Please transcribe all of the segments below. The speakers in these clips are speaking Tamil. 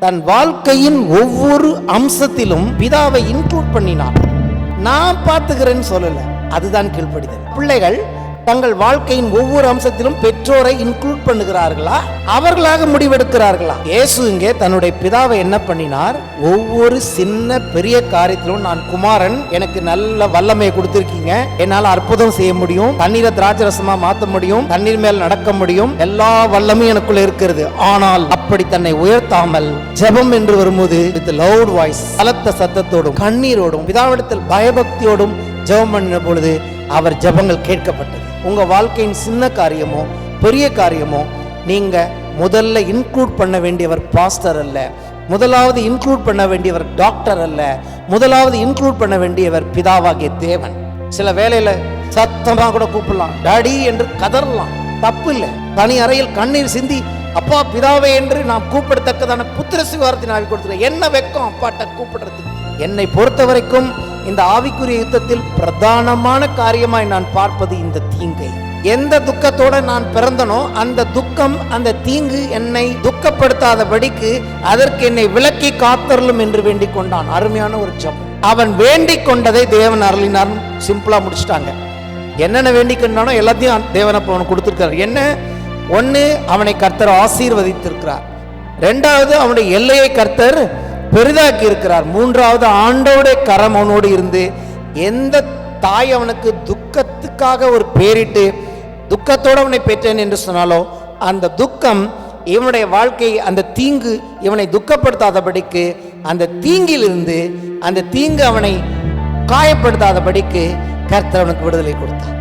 தன் வாழ்க்கையின் ஒவ்வொரு அம்சத்திலும் பிதாவை இன்க்ளூட் பண்ணினார். நான் பார்த்துக்கிறேன்னு சொல்லல, அதுதான் கீழ்ப்படிதல். பிள்ளைகள் தங்கள் வாழ்க்கையின் ஒவ்வொரு அம்சத்திலும் பெற்றோரை இன்க்ளூட் பண்ணுகிறார்களா, அவர்களாக முடிவெடுக்கிறார்களா? இயேசு இங்கே தன்னுடைய பிதாவை என்ன பண்ணினார்? ஒவ்வொரு சின்ன பெரிய காரியத்திலும் நான் குமாரன், எனக்கு நல்ல வல்லமையை கொடுத்திருக்கீங்க, என்னால் அற்புதம் செய்ய முடியும், தண்ணீரை திராட்சரசமா மாற்ற முடியும், தண்ணீர் மேல் நடக்க முடியும், எல்லா வல்லமையும் எனக்குள்ள இருக்கிறது. ஆனால் அப்படி தன்னை உயர்த்தாமல் ஜெபம் என்று வரும்போது வித் லவுட் வாய்ஸ், பலத்த சத்தத்தோடும் கண்ணீரோடும் பிதாவிடத்தில் பயபக்தியோடும் ஜெபம் பண்ணின பொழுது அவர் ஜெபங்கள் கேட்கப்பட்டது. உங்க வாழ்க்கையின் சின்ன காரியமோ பெரிய காரியமோ நீங்க முதல்ல இன்க்ளூட் பண்ண வேண்டியவர் பாஸ்டர் அல்ல, முதலாவது இன்க்ளூட் பண்ண வேண்டியவர் டாக்டர் அல்ல, முதலாவது இன்க்ளூட் பண்ண வேண்டியவர் பிதாவாகிய தேவன். சில வேளையில சத்தமா கூட கூப்பிடலாம், டாடி என்று கதறலாம், தப்பு இல்லை. தனி அறையில் கண்ணீர் சிந்தி அப்பா பிதாவே என்று நாம் கூப்பிடத்தக்கதான புத்திர சுவாரத்தின் ஆவி கொடுத்துருக்க என்ன வெக்கம் அப்பாட்ட கூப்பிடுறதுக்கு. என்னை பொறுத்த வரைக்கும் இந்த ஆவிக்குரிய யுத்தத்தில் பிரதானமான காரியமாய் நான் பார்ப்பது இந்த தீங்கை. எந்த துக்கத்தோட நான் பிறந்தனோ அந்த துக்கம், அந்த தீங்கு என்னை துக்கப்படுத்தாதபடிக்கு அதற்கு என்னை விலக்கி காத்தருளும் என்று வேண்டிக் கொண்டான். அருமையான ஒரு ஜெபம். அவன் வேண்டிக் கொண்டதை தேவன் அருளினார். சிம்பிளா முடிச்சுட்டாங்க. என்னென்ன வேண்டிக் கொண்டானோ எல்லாத்தையும் தேவன் அவனுக்கு கொடுத்திருக்கிறார். என்ன? ஒன்னு, அவனை கர்த்தர் ஆசீர்வதித்திருக்கிறார். ரெண்டாவது, அவனுடைய எல்லையை கர்த்தர் பெரிதாக்கி இருக்கிறார். மூன்றாவது, ஆண்டவருடைய கரம் அவனோடு இருந்து, எந்த தாய் அவனுக்கு துக்கத்துக்காக ஒரு பேரிட்டு துக்கத்தோடு அவனை பெற்றேன் என்று சொன்னாலோ அந்த துக்கம் இவனுடைய வாழ்க்கை, அந்த தீங்கு இவனை துக்கப்படுத்தாதபடிக்கு, அந்த தீங்கிலிருந்து, அந்த தீங்கு அவனை காயப்படுத்தாதபடிக்கு கர்த்தர் அவனுக்கு விடுதலை கொடுத்தார்.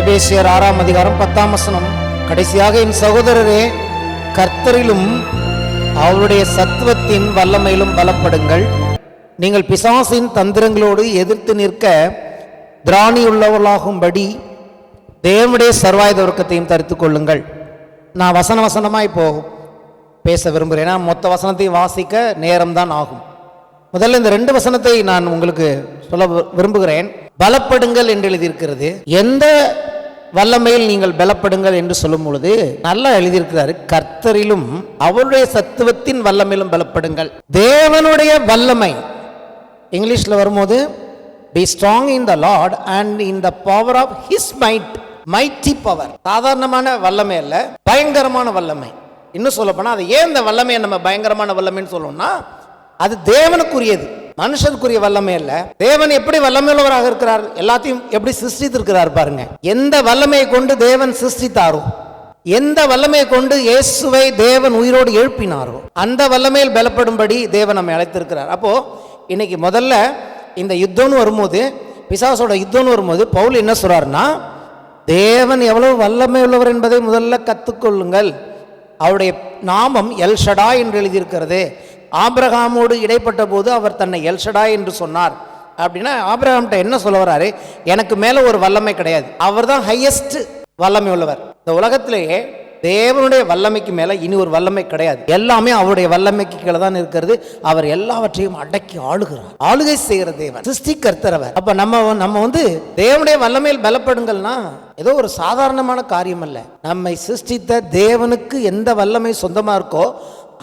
எபேசியர் 6ஆம் அதிகாரம் 10ஆம் வசனம். கடைசியாக, என் சகோதரரே, கர்த்தரிலும் அவருடைய சத்துவத்தின் வல்லமையிலும் பலப்படுங்கள். நீங்கள் பிசாசின் தந்திரங்களோடு எதிர்த்து நிற்க திராணியுள்ளவர்களாகும்படி தேவனுடைய சர்வாயுத வர்க்கத்தையும் தரித்துக் கொள்ளுங்கள். நான் வசனமா இப்போ பேச விரும்புகிறேன். ஏன்னா மொத்த வசனத்தையும் வாசிக்க நேரம் தான் ஆகும். முதல்ல இந்த 2 வசனத்தை நான் உங்களுக்கு சொல்ல விரும்புகிறேன். பலப்படுங்கள் என்று எழுதியிருக்கிறது. எந்த வல்லமையில் நீங்கள் பலப்படுங்கள் என்று சொல்லும் பொழுது நல்லா எழுதியிருக்கிறாரு, கர்த்தரிலும் அவருடைய சத்துவத்தின் வல்லமையிலும் பலப்படுங்கள். தேவனுடைய வல்லமை இங்கிலீஷ்ல வரும்போது be strong in the Lord and in the power of his might. mighty power. சாதாரணமான வல்லமை அல்ல, பயங்கரமான வல்லமை. இன்னும் சொல்ல போனா, அது ஏன் இந்த வல்லமையை நம்ம பயங்கரமான வல்லமைன்னு சொல்லணும்னா, அது தேவனுக்குரியது, மனுஷனுக்குரிய வல்லமை அல்ல. தேவன் எப்படி வல்லமையுள்ளவராக இருக்கிறார், எல்லாத்தையும் எப்படி சிருஷ்டித்திருக்கிறார் பாருங்க. எந்த வல்லமையை கொண்டு தேவன் சிருஷ்டித்தாரோ, எந்த வல்லமையை கொண்டு இயேசுவை தேவன் உயிரோடு எழுப்பினாரோ அந்த வல்லமையில் பலப்படும்படி தேவன் நம்மை அழைத்திருக்கிறார். அப்போ இன்னைக்கு முதல்ல இந்த யுத்தம்னு வரும்போது, பிசாசோட யுத்தம்னு வரும்போது பவுல் என்ன சொல்றாருன்னா, தேவன் எவ்வளவு வல்லமை உள்ளவர் என்பதை முதல்ல கற்றுக்கொள்ளுங்கள். அவருடைய நாமம் எல்ஷடா என்று எழுதியிருக்கிறது. ஆபிரகாமோடு இடைப்பட்ட போது அவர் தன்னை எல்ஷடா என்று சொன்னார். அப்படின்னா ஆபிரகாம்கிட்ட என்ன சொல்ல வர்றாரு? எனக்கு மேல ஒரு வல்லமை கிடையாது, அவர் தான் ஹையஸ்ட் வல்லமை உள்ளவர். இந்த உலகத்திலேயே தேவனுடைய வல்லமைக்கு மேல இனி ஒரு வல்லமை கிடையாது. எல்லாமே அவருடைய வல்லமைக்கு கீழே தான் இருக்கிறது. அவர் எல்லாவற்றையும் அடக்கி ஆளுகிறார், ஆளுகை செய்கிற தேவன், சிருஷ்டிகர்த்தர் அவர். அப்ப நம்ம தேவனுடைய வல்லமையில் பலப்படுங்கள்னா ஏதோ ஒரு சாதாரணமான காரியம் அல்ல. நம்மை சிருஷ்டித்த தேவனுக்கு எந்த வல்லமை சொந்தமா இருக்கோ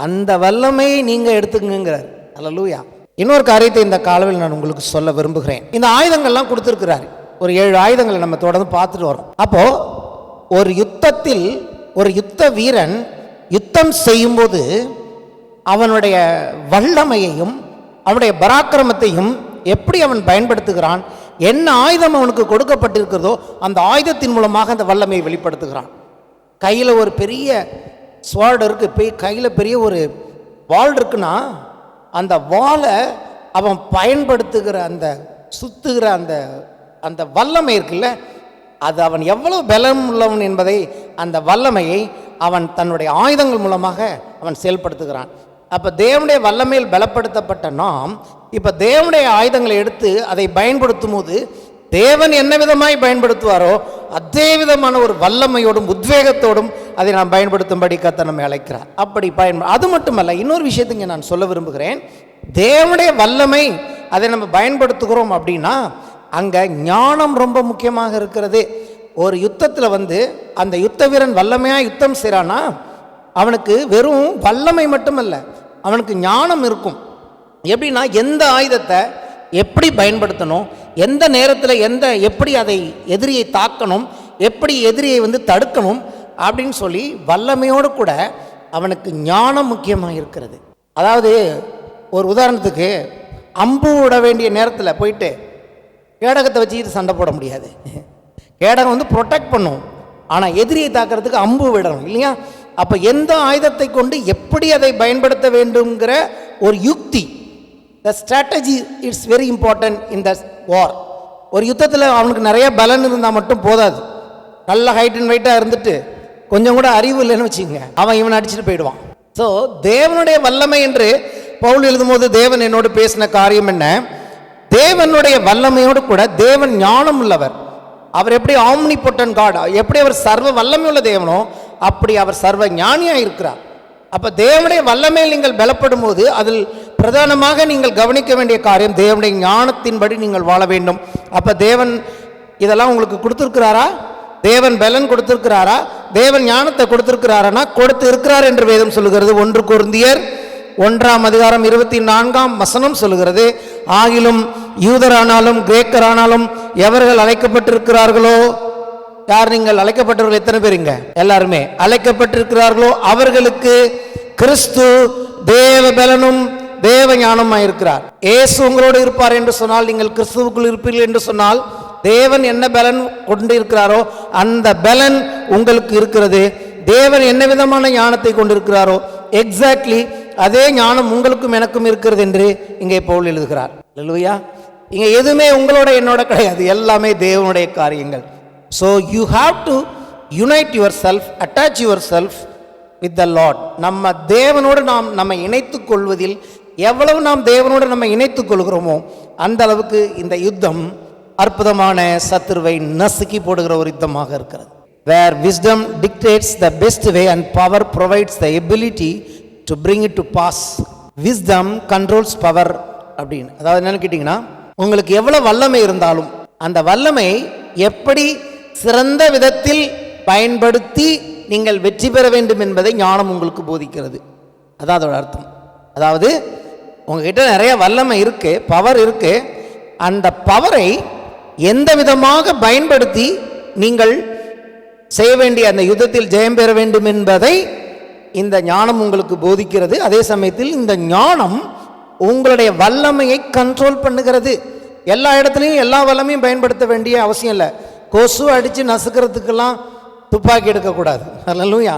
அந்த வல்லமையை நீங்க எடுத்துங்கிறார். அல்லேலூயா. இன்னொரு காரியத்தை இந்த காலவில் நான் உங்களுக்கு சொல்ல விரும்புகிறேன். இந்த ஆயுதங்கள்லாம் கொடுத்திருக்கிறார். ஒரு 7 ஆயுதங்களை நம்ம தொடர்ந்து பார்த்துட்டு வரோம். அப்போ ஒரு யுத்தத்தில் ஒரு யுத்த வீரன் யுத்தம் செய்யும்போது அவனுடைய வல்லமையையும் அவனுடைய பராக்கிரமத்தையும் எப்படி அவன் பயன்படுத்துகிறான், என்ன ஆயுதம் அவனுக்கு கொடுக்கப்பட்டிருக்கிறதோ அந்த ஆயுதத்தின் மூலமாக அந்த வல்லமையை வெளிப்படுத்துகிறான். கையில் ஒரு பெரிய ஸ்வார்டு இருக்கு, கையில் பெரிய ஒரு வாள் இருக்குன்னா அந்த வாளை அவன் பயன்படுத்துகிற அந்த சுத்துகிற அந்த அந்த வல்லமை இருக்குல்ல, அது அவன் எவ்வளவு பலம் உள்ளவன் என்பதை, அந்த வல்லமையை அவன் தன்னுடைய ஆயுதங்கள் மூலமாக அவன் செயல்படுத்துகிறான். அப்போ தேவனுடைய வல்லமையில் பலப்படுத்தப்பட்ட நாம் இப்போ தேவனுடைய ஆயுதங்களை எடுத்து அதை பயன்படுத்தும் போது தேவன் என்ன விதமாய் பயன்படுத்துவாரோ அதே விதமான ஒரு வல்லமையோடும் உத்வேகத்தோடும் அதை நாம் பயன்படுத்தும்படி கர்த்தர் நம்மை அழைக்கிறார். அப்படி அது மட்டுமல்ல, இன்னொரு விஷயத்துக்கு நான் சொல்ல விரும்புகிறேன். தேவனுடைய வல்லமை அதை நம்ம பயன்படுத்துகிறோம் அப்படின்னா அங்கே ஞானம் ரொம்ப முக்கியமாக இருக்கிறது. ஒரு யுத்தத்தில் வந்து அந்த யுத்த வீரன் வல்லமையாக யுத்தம் செய்கிறான்னா அவனுக்கு வெறும் வல்லமை மட்டுமல்ல, அவனுக்கு ஞானம் இருக்கும். எப்படின்னா எந்த ஆயுதத்தை எப்படி பயன்படுத்தணும், எந்த நேரத்தில் எப்படி அதை எதிரியை தாக்கணும், எப்படி எதிரியை வந்து தடுக்கணும் அப்படின்னு சொல்லி வல்லமையோடு கூட அவனுக்கு ஞானம் முக்கியமாக இருக்கிறது. அதாவது ஒரு உதாரணத்துக்கு அம்பு விட வேண்டிய நேரத்தில் போயிட்டு கேடகத்தை வச்சுக்கிட்டு சண்டை போட முடியாது. கேடகம் வந்து ப்ரொடெக்ட் பண்ணும், ஆனால் எதிரியை தாக்கிறதுக்கு அம்பு விடணும் இல்லையா? அப்போ எந்த ஆயுதத்தை கொண்டு எப்படி அதை பயன்படுத்த வேண்டுங்கிற ஒரு யுக்தி, the strategy it's very important in the war. ஒரு யுத்தத்தில் அவனுக்கு நிறைய பலன் இருந்தால் மட்டும் போதாது. நல்ல ஹைட் அண்ட் வெயிட்டாக இருந்துட்டு கொஞ்சம் கூட அறிவு இல்லைன்னு வச்சுக்கோங்க, அவன் இவனை அடிச்சுட்டு போயிடுவான். ஸோ தேவனுடைய வல்லமை என்று பவுல் எழுதும்போது தேவன் என்னோடு பேசின காரியம் என்ன, தேவனுடைய வல்லமையோடு கூட தேவன் ஞானம் உள்ளவர். அவர் எப்படி ஆம்னிபொட்டன்ட் காட், எப்படி அவர் சர்வ வல்லமை உள்ள தேவனோ அப்படி அவர் சர்வ ஞானியாக இருக்கிறார். அப்போ தேவனுடைய வல்லமையில் நீங்கள் பலப்படும் போது அதில் பிரதானமாக நீங்கள் கவனிக்க வேண்டிய காரியம் தேவனுடைய ஞானத்தின்படி நீங்கள் வாழ வேண்டும். அப்போ தேவன் இதெல்லாம் உங்களுக்கு கொடுத்துருக்கிறாரா? தேவன் பலன் கொடுத்திருக்கிறாரா? தேவன் ஞானத்தை கொடுத்திருக்கிறாரா? கொடுத்து இருக்கிறார் என்று வேதம் சொல்லுகிறது. 1 கொரிந்தியர் 1:24 சொல்லுகிறது, ஆகிலும் யூதரானாலும் கிரேக்கரானாலும் எவர்கள் அழைக்கப்பட்டிருக்கிறார்களோ, யார் நீங்கள் அழைக்கப்பட்டவர்கள் எத்தனை பேருங்க? எல்லாருமே அழைக்கப்பட்டிருக்கிறார்களோ அவர்களுக்கு கிறிஸ்து தேவ பலனும் தேவ ஞானமாய் இருக்கிறார். இயேசு உங்களோடு இருப்பார் என்று சொன்னால், நீங்கள் கிறிஸ்துவுக்குள் இருப்பீர்கள் என்று சொன்னால், தேவன் என்ன பலன் கொண்டு இருக்கிறாரோ அந்த பலன் உங்களுக்கு இருக்கிறது. தேவன் என்ன விதமான ஞானத்தை கொண்டிருக்கிறாரோ எக்ஸாக்ட்லி அதே ஞானம் உங்களுக்கும் எனக்கும் இருக்கிறது என்று இங்கே பவுல் எழுதுகிறார். அல்லேலூயா. இங்கே எதுவுமே உங்களோட என்னோட கிடையாது, எல்லாமே தேவனுடைய காரியங்கள். So you have to unite your self, attach your self with the Lord. நம்ம தேவனோடு நம்மை இணைத்துக் கொள்வதில் எவ்வளவு நாம் தேவனோடு நம்ம இணைத்துக் கொள்கிறோமோ அந்த அளவுக்கு இந்த யுத்தம் அற்புதமான சத்துருவை நசுக்கி போடுகிற ஒரு யுத்தமாக இருக்கிறது. Where wisdom dictates the best way and power provides the ability to bring it to pass. Wisdom controls power அப்படின்னு. அதாவது என்னன்னு கேட்டிங்கன்னா, உங்களுக்கு எவ்வளவு வல்லமை இருந்தாலும் அந்த வல்லமை எப்படி சிறந்த விதத்தில் பயன்படுத்தி நீங்கள் வெற்றி பெற வேண்டும் என்பதை ஞானம் உங்களுக்கு போதிக்கிறது. அதான் அதோட அர்த்தம். அதாவது உங்ககிட்ட நிறைய வல்லமை இருக்கு, பவர் இருக்கு, அந்த பவரை எந்த விதமாக பயன்படுத்தி நீங்கள் செய்ய வேண்டிய அந்த யுத்தத்தில் ஜெயம் பெற வேண்டும் என்பதை இந்த ஞானம் உங்களுக்கு போதிக்கிறது. அதே சமயத்தில் இந்த ஞானம் உங்களுடைய வல்லமையை கண்ட்ரோல் பண்ணுகிறது. எல்லா இடத்துலையும் எல்லா வல்லமையும் பயன்படுத்த வேண்டிய அவசியம் இல்லை. கொசு அடித்து நசுக்கிறதுக்கெல்லாம் துப்பாக்கி எடுக்கக்கூடாது. அல்லேலூயா.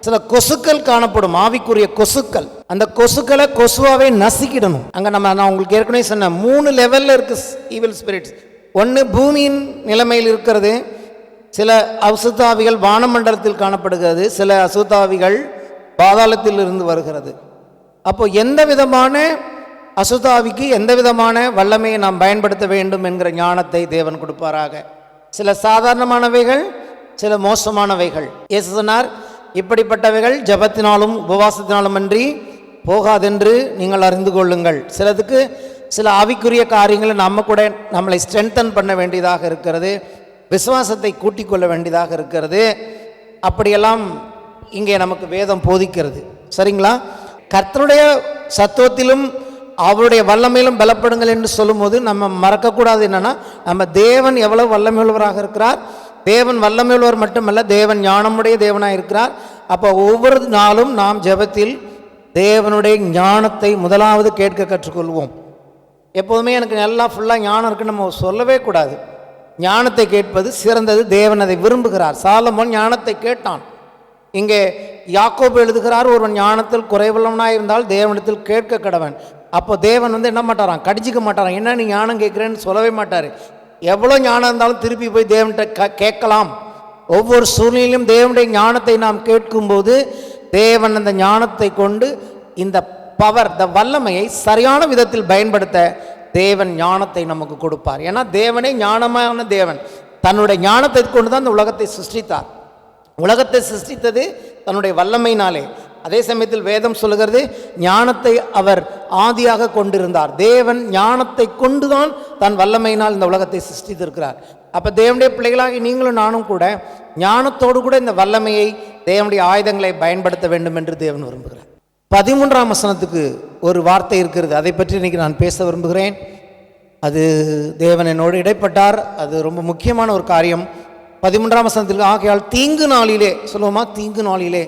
சில கொசுக்கள் காணப்படும், ஆவிக்குரிய கொசுக்கள். அந்த கொசுக்களை கொசுவாவே நசுக்கிடணும். அங்கே நான் உங்களுக்கு ஏற்கனவே சொன்ன 3 லெவலில் இருக்கு ஈவில் ஸ்பிரிட்ஸ். ஒன்று பூமியின் நிலைமையில் இருக்கிறது, சில அசுத்தாவிகள் வானமண்டலத்தில் காணப்படுகிறது, சில அசுத்தாவிகள் பாதாளத்தில் இருந்து வருகிறது. அப்போ எந்த விதமான அசுத்தாவிக்கு எந்த விதமான வல்லமையை நாம் பயன்படுத்த வேண்டும் என்கிற ஞானத்தை தேவன் கொடுப்பாராக. சில சாதாரணமானவைகள், சில மோசமானவைகள். இயேசு சொன்னார், இப்படிப்பட்டவைகள் ஜெபத்தினாலும் உபவாசத்தினாலும் அன்றி போகாதென்று நீங்கள் அறிந்து கொள்ளுங்கள். சிலதுக்கு சில ஆவிக்குரிய காரியங்களை நம்மளை ஸ்ட்ரென்தன் பண்ண வேண்டியதாக இருக்கிறது, விசுவாசத்தை கூட்டிக் கொள்ள வேண்டியதாக இருக்கிறது. அப்படியெல்லாம் இங்கே நமக்கு வேதம் போதிக்கிறது. சரிங்களா? கர்த்தருடைய சத்துவத்திலும் அவருடைய வல்லமையிலும் பலப்படுங்கள் என்று சொல்லும்போது நம்ம மறக்கக்கூடாது என்னன்னா, நம்ம தேவன் எவ்வளவு வல்லமை உள்ளவராக இருக்கிறார். தேவன் வல்லமை உள்ளவர் மட்டுமல்ல, தேவன் ஞானமுடைய தேவனாக இருக்கிறார். அப்போ ஒவ்வொரு நாளும் நாம் ஜெபத்தில் தேவனுடைய ஞானத்தை முதலாவது கேட்க கற்றுக்கொள்வோம். எப்போதுமே எனக்கு நல்லா ஃபுல்லாக ஞானம் இருக்குன்னு நம்ம சொல்லவே கூடாது. ஞானத்தை கேட்பது சிறந்தது. தேவன் அதை விரும்புகிறார். சாலமோன் ஞானத்தை கேட்டான். இங்கே யாக்கோபு எழுதுகிறார், ஒருவன் ஞானத்தில் குறைவுள்ளவனாக இருந்தால் தேவனிடத்தில் கேட்க கடவன். அப்போ தேவன் என்ன மாட்டாரான், கடிச்சிக்க மாட்டாரான். என்ன நீ ஞானம் கேட்குறேன்னு சொல்லவே மாட்டார். எவ்வளோ ஞானம் இருந்தாலும் திருப்பி போய் தேவன்கிட்ட கேட்கலாம். ஒவ்வொரு சூழ்நிலையிலும் தேவனுடைய ஞானத்தை நாம் கேட்கும்போது தேவன் அந்த ஞானத்தை கொண்டு இந்த பவர், இந்த வல்லமையை சரியான விதத்தில் பயன்படுத்த தேவன் ஞானத்தை நமக்கு கொடுப்பார். ஏன்னா தேவனே ஞானமான தேவன். தன்னுடைய ஞானத்தை கொண்டு தான் இந்த உலகத்தை சிருஷ்டித்தார். உலகத்தை சிருஷ்டித்தது தன்னுடைய வல்லமையினாலே. அதே சமயத்தில் வேதம் சொல்லுகிறது, ஞானத்தை அவர் ஆதியாக கொண்டிருந்தார். தேவன் ஞானத்தை கொண்டுதான் தன் வல்லமையினால் இந்த உலகத்தை சிருஷ்டித்திருக்கிறார். அப்போ தேவனுடைய பிள்ளைகளாகி நீங்களும் நானும் கூட ஞானத்தோடு கூட இந்த வல்லமையை தேவனுடைய ஆயுதங்களை பயன்படுத்த வேண்டும் என்று தேவன் விரும்புகிறார். 13ஆம் வசனத்துக்கு ஒரு வார்த்தை இருக்கிறது, அதை பற்றி இன்றைக்கி நான் பேச விரும்புகிறேன். அது தேவன் என்னோடு இடைப்பட்டார், அது ரொம்ப முக்கியமான ஒரு காரியம். 13ஆம் வசனத்தில் ஆகையால் தீங்கு நாளிலே சொல்லுவோமா, தீங்கு நாளிலே.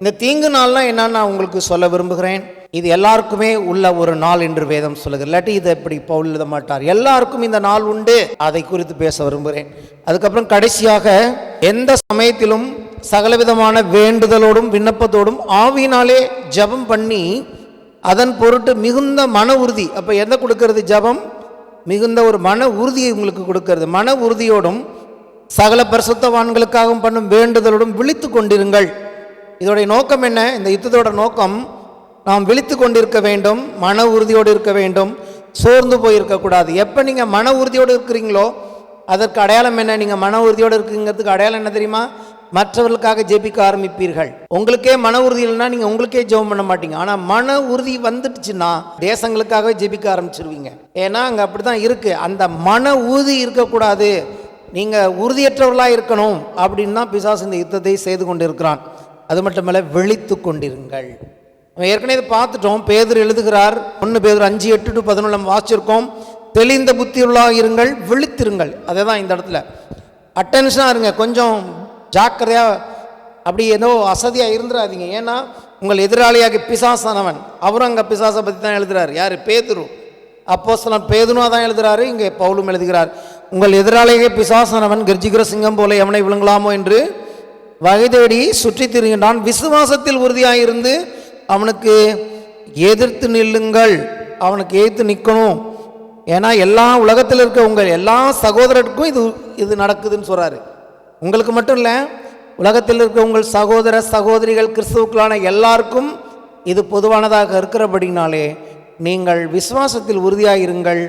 இந்த தீங்கு நாள்னால் என்னன்னு நான் உங்களுக்கு சொல்ல விரும்புகிறேன். இது எல்லாருக்குமே உள்ள ஒரு நாள் என்று வேதம் சொல்லுகிறது. இல்லாட்டி இதை எப்படி பவுல் எழுத மாட்டார். எல்லாருக்கும் இந்த நாள் உண்டு, அதை குறித்து பேச விரும்புகிறேன். அதுக்கப்புறம் கடைசியாக எந்த சமயத்திலும் சகலவிதமான வேண்டுதலோடும் விண்ணப்பத்தோடும் ஆவியினாலே ஜபம் பண்ணி அதன் பொருட்டு மிகுந்த மன உறுதி. அப்போ எதை கொடுக்கறது? ஜபம் மிகுந்த ஒரு மன உறுதியை உங்களுக்கு கொடுக்கிறது. மன உறுதியோடும் சகல பரிசுத்தவான்களுக்காகவும் பண்ணும் வேண்டுதலோடும் விழித்து கொண்டிருங்கள். இதோடைய நோக்கம் என்ன? இந்த யுத்தத்தோட நோக்கம் நாம் விழித்து கொண்டிருக்க வேண்டும், மன உறுதியோடு இருக்க வேண்டும், சோர்ந்து போயிருக்கக்கூடாது. எப்போ நீங்கள் மன உறுதியோடு இருக்கிறீங்களோ அதற்கு அடையாளம் என்ன? நீங்கள் மன உறுதியோடு இருக்குங்கிறதுக்கு அடையாளம் என்ன தெரியுமா? மற்றவர்களுக்காக ஜெபிக்க ஆரம்பிப்பீர்கள். உங்களுக்கே மன உறுதி இல்லைன்னா நீங்கள் உங்களுக்கே ஜெபம் பண்ண மாட்டீங்க. ஆனால் மன உறுதி வந்துடுச்சுன்னா தேசங்களுக்காகவே ஜெபிக்க ஆரம்பிச்சிருவீங்க. ஏன்னா அங்கே அப்படி தான் இருக்குது. அந்த மன உறுதி இருக்கக்கூடாது, நீங்கள் உறுதியற்றவர்களாக இருக்கணும் அப்படின்னு தான் பிசாசு இந்த யுத்தத்தை செய்து கொண்டு இருக்கிறான். அது மட்டுமல்ல, விழித்து கொண்டிருங்கள். நம்ம ஏற்கனவே இதை பார்த்துட்டோம். பேதுரு எழுதுகிறார், 1 பேதுரு 5:8-11 நம்ம வாசிச்சிருக்கோம். தெளிந்த புத்தியுள்ளாக இருங்கள், விழித்திருங்கள். அதே தான் இந்த இடத்துல அட்டென்ஷனாக இருங்க, கொஞ்சம் ஜாக்கிரதையாக, அப்படி ஏதோ அசதியாக இருந்துடாதீங்க. ஏன்னா உங்கள் எதிராளியாக பிசாசானவன், அவரும் அங்கே பிசாசை பற்றி தான் எழுதுகிறார். யார்? பேதுரு. அப்போஸ்தலன் பேதுருவா தான் எழுதுகிறாரு, இங்கே பவுலும் எழுதுகிறார். உங்கள் எதிராளியாக பிசாசானவன் கர்ஜிக்கிற சிங்கம் போல எவனை விழுங்கலாமோ என்று வகை தேடி சுற்றி திரிகின்றான். விசுவாசத்தில் உறுதியாயிருந்து அவனுக்கு எதிர்த்து நில்லுங்கள். அவனுக்கு எதிர்த்து நிற்கணும். ஏன்னா எல்லா உலகத்தில் இருக்க உங்கள் எல்லா சகோதரருக்கும் இது நடக்குதுன்னு சொல்கிறாரு. உங்களுக்கு மட்டும் இல்லை, உலகத்தில் இருக்க உங்கள் சகோதர சகோதரிகள் கிறிஸ்துவுக்களான எல்லாருக்கும் இது பொதுவானதாக இருக்கிறபடினாலே நீங்கள் விசுவாசத்தில் உறுதியாயிருங்கள்,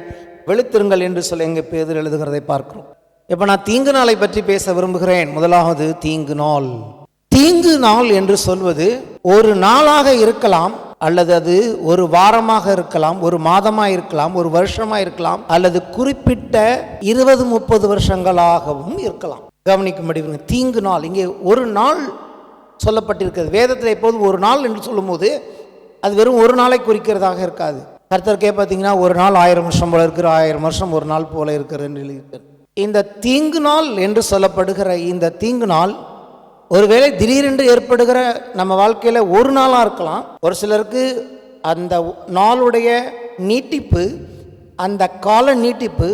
விழித்திருங்கள் என்று சொல்லி எங்கள் பேதுரு எழுதுகிறதை பார்க்கிறோம். இப்போ நான் தீங்கு நாளை பற்றி பேச விரும்புகிறேன். முதலாவது தீங்கு நாள். தீங்கு நாள் என்று சொல்வது ஒரு நாளாக இருக்கலாம், அல்லது அது ஒரு வாரமாக இருக்கலாம், ஒரு மாதமாக இருக்கலாம், ஒரு வருஷமாக இருக்கலாம், அல்லது குறிப்பிட்ட 20-30 வருஷங்களாகவும் இருக்கலாம். கவனிக்கும்படி தீங்கு நாள், இங்கே ஒரு நாள் சொல்லப்பட்டிருக்கிறது. வேதத்தில் எப்போதும் ஒரு நாள் என்று சொல்லும்போது அது வெறும் ஒரு நாளை குறிக்கிறதாக இருக்காது. கர்த்தருக்கே பார்த்தீங்கன்னா ஒரு நாள் 1000 வருஷம் போல இருக்கிற, 1000 வருஷம் ஒரு நாள் போல இருக்கிறது என்று எழுதியிருக்கிறது. இந்த தீங்கு நாள் என்று சொல்லப்படுகிற இந்த தீங்கு நாள் ஒருவேளை திடீரென்று ஏற்படுகிற நம்ம வாழ்க்கையில் ஒரு நாளாக இருக்கலாம். ஒரு சிலருக்கு அந்த நாளுடைய நீட்டிப்பு, அந்த கால நீட்டிப்பு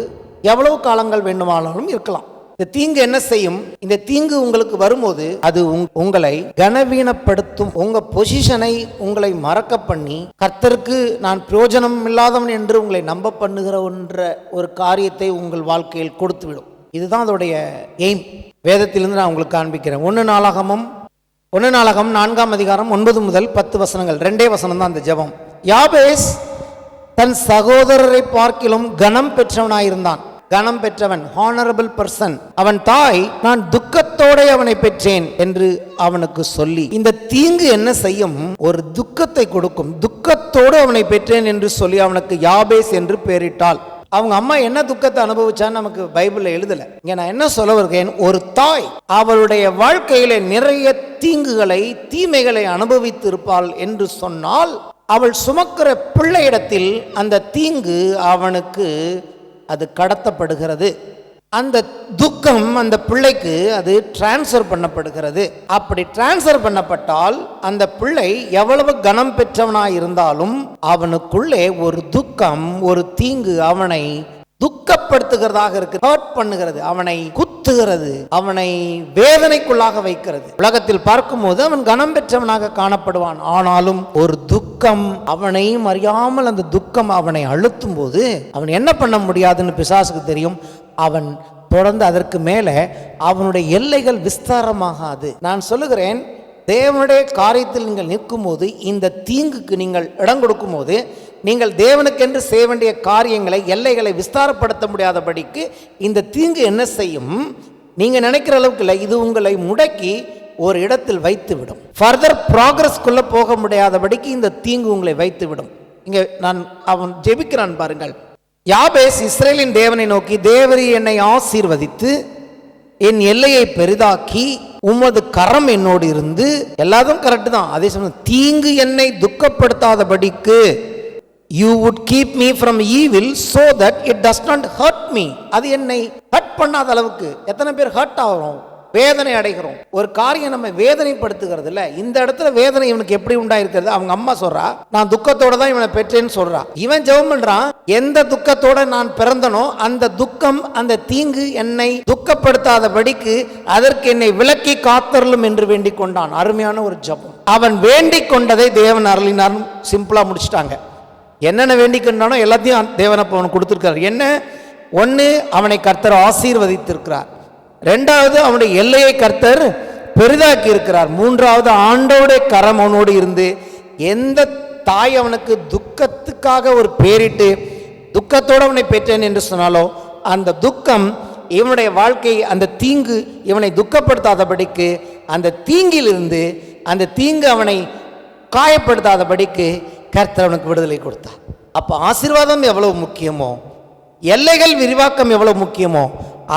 எவ்வளவு காலங்கள் வேண்டுமானாலும் இருக்கலாம். இந்த தீங்கு என்ன செய்யும்? இந்த தீங்கு உங்களுக்கு வரும்போது அது உங்களை கனவீனப்படுத்தும். உங்க பொசிஷனை உங்களை மறக்க பண்ணி கர்த்தருக்கு நான் பிரயோஜனம் இல்லாதவன் என்று உங்களை நம்ப பண்ணுகிற ஒரு காரியத்தை உங்கள் வாழ்க்கையில் கொடுத்துவிடும். இதுதான் அதோடைய எய்ம். வேதத்திலிருந்து நான் உங்களுக்கு காண்பிக்கிறேன். 1 நாளாகமம் 4ஆம் அதிகாரம் 9 முதல் 10 வசனங்கள். 2 வசனம் தான் அந்த ஜெபம். யாபேஸ் தன் சகோதரரை பார்க்கிலும் கனம் பெற்றவனாயிருந்தான். கனம் பெற்றவன், ஹானரபிள் பர்சன். அவன் தாய் நான் துக்கத்தோட அவனை பெற்றேன் என்று அவனுக்கு சொல்லி, இந்த தீங்கு என்ன செய்யும்? ஒரு துக்கத்தை கொடுக்கும். துக்கத்தோடு அவனை பெற்றேன் என்று சொல்லி அவனுக்கு யாபேஸ் என்று பெயரிட்டாள். அவங்க அம்மா என்ன துக்கத்தை அனுபவிச்சான்னு நமக்கு பைபிள்ல எழுதல. இங்க நான் என்ன சொல்ல வருகிறேன், ஒரு தாய் அவளுடைய வாழ்க்கையில நிறைய தீங்குகளை, தீமைகளை அனுபவித்து இருப்பாள் என்று சொன்னால், அவள் சுமக்கிற பிள்ளையிடத்தில் அந்த தீங்கு அவனுக்கு அது கடத்தப்படுகிறது. அந்த துக்கம் அந்த பிள்ளைக்கு அது டிரான்ஸ்ஃபர் பண்ணப்படுகிறது. அப்படி டிரான்ஸ்ஃபர் பண்ணப்பட்டால் அந்த பிள்ளை எவ்வளவு கனம் பெற்றவனாய் இருந்தாலும் அவனுக்குள்ளே ஒரு துக்கம், ஒரு தீங்கு அவனை துக்கப்படுத்துகிறதாக இருக்கு, ஹர்ட் பண்ணுகிறது, அவனை குத்துகிறது, அவனை வேதனைக்குள்ளாக வைக்கிறது. உலகத்தில் பார்க்கும்போது அவன் கனம் பெற்றவனாக காணப்படுவான். ஆனாலும் ஒரு துக்கம் அவனையும் அறியாமல் அந்த துக்கம் அவனை அழுத்தும் போது அவன் என்ன பண்ண முடியாதுன்னு பிசாசுக்கு தெரியும். அவன் தொடர்ந்து அதற்கு மேலே அவனுடைய எல்லைகள் விஸ்தாரமாகாது. நான் சொல்லுகிறேன், தேவனுடைய காரியத்தில் நீங்கள் நிற்கும் போது, இந்த தீங்குக்கு நீங்கள் இடம் கொடுக்கும் போது, நீங்கள் தேவனுக்கென்று செய்ய வேண்டிய காரியங்களை, எல்லைகளை விஸ்தாரப்படுத்த முடியாதபடிக்கு இந்த தீங்கு என்ன செய்யும்? நீங்கள் நினைக்கிற அளவுக்கு இல்லை, இது உங்களை முடக்கி ஒரு இடத்தில் வைத்து விடும். ஃபர்தர் ப்ராக்ரஸ்க்குள்ளே போக முடியாதபடிக்கு இந்த தீங்கு உங்களை வைத்து விடும். இங்கே அவன் ஜெபிக்கிறான் பாருங்கள். யாபேஸ் இஸ்ரேலின் தேவனை நோக்கி, தேவரீ என்னை ஆசீர்வதித்து என் எல்லையை பெரிதாக்கி உமது கரம் என்னோடு இருந்து, எல்லாதும் கரெக்ட் தான். அதே சமயம் தீங்கு என்னை துக்கப்படுத்தாதபடிக்கு you would keep me from evil so that it does not hurt me. அது என்னை ஹர்ட் பண்ணாத அளவுக்கு. எத்தனை பேர் ஹர்ட் ஆகிறோம், வேதனை அடைகிறோம். ஒரு காரியம் நம்ம வேதனைப்படுத்துகிறது இல்ல. இந்த இடத்துல வேதனை இவனுக்கு எப்படி உண்டாயிருக்கிறது? அவங்க அம்மா சொல்றா, நான் துக்கத்தோட தான் இவனை பெற்றேன்னு சொல்றா. இவன் ஜெபம் பண்றான், எந்த துக்கத்தோட நான் பிறந்தனோ அந்த துக்கம், அந்த தீங்கு என்னை துக்கப்படுத்தாதபடிக்கு அதற்கு என்னை விலக்கி காத்தருளும் என்று வேண்டிக் கொண்டான். அருமையான ஒரு ஜெபம். அவன் வேண்டிக் கொண்டதை தேவன் அருளினார். சிம்பிளா முடிச்சுட்டாங்க. என்னென்ன வேண்டிக்கொண்டானோ எல்லாத்தையும் தேவனப்ப அவனுக்கு கொடுத்துருக்கிறார். என்ன? ஒன்று, அவனை கர்த்தர் ஆசீர்வதித்திருக்கிறார். ரெண்டாவது, அவனுடைய எல்லையை கர்த்தர் பெரிதாக்கி இருக்கிறார். மூன்றாவது, ஆண்டவருடைய கரம் அவனோடு இருந்து, எந்த தாய் அவனுக்கு துக்கத்துக்காக ஒரு பேரிட்டு துக்கத்தோடு அவனை பெற்றேன் என்று சொன்னாலோ அந்த துக்கம் இவனுடைய வாழ்க்கை, அந்த தீங்கு இவனை துக்கப்படுத்தாதபடிக்கு, அந்த தீங்கிலிருந்து, அந்த தீங்கு அவனை காயப்படுத்தாதபடிக்கு கர்த்தர் அவனுக்கு விடுதலை கொடுத்தார். அப்போ ஆசீர்வாதம் எவ்வளவு முக்கியமோ, எல்லைகள் விரிவாக்கம் எவ்வளவு முக்கியமோ,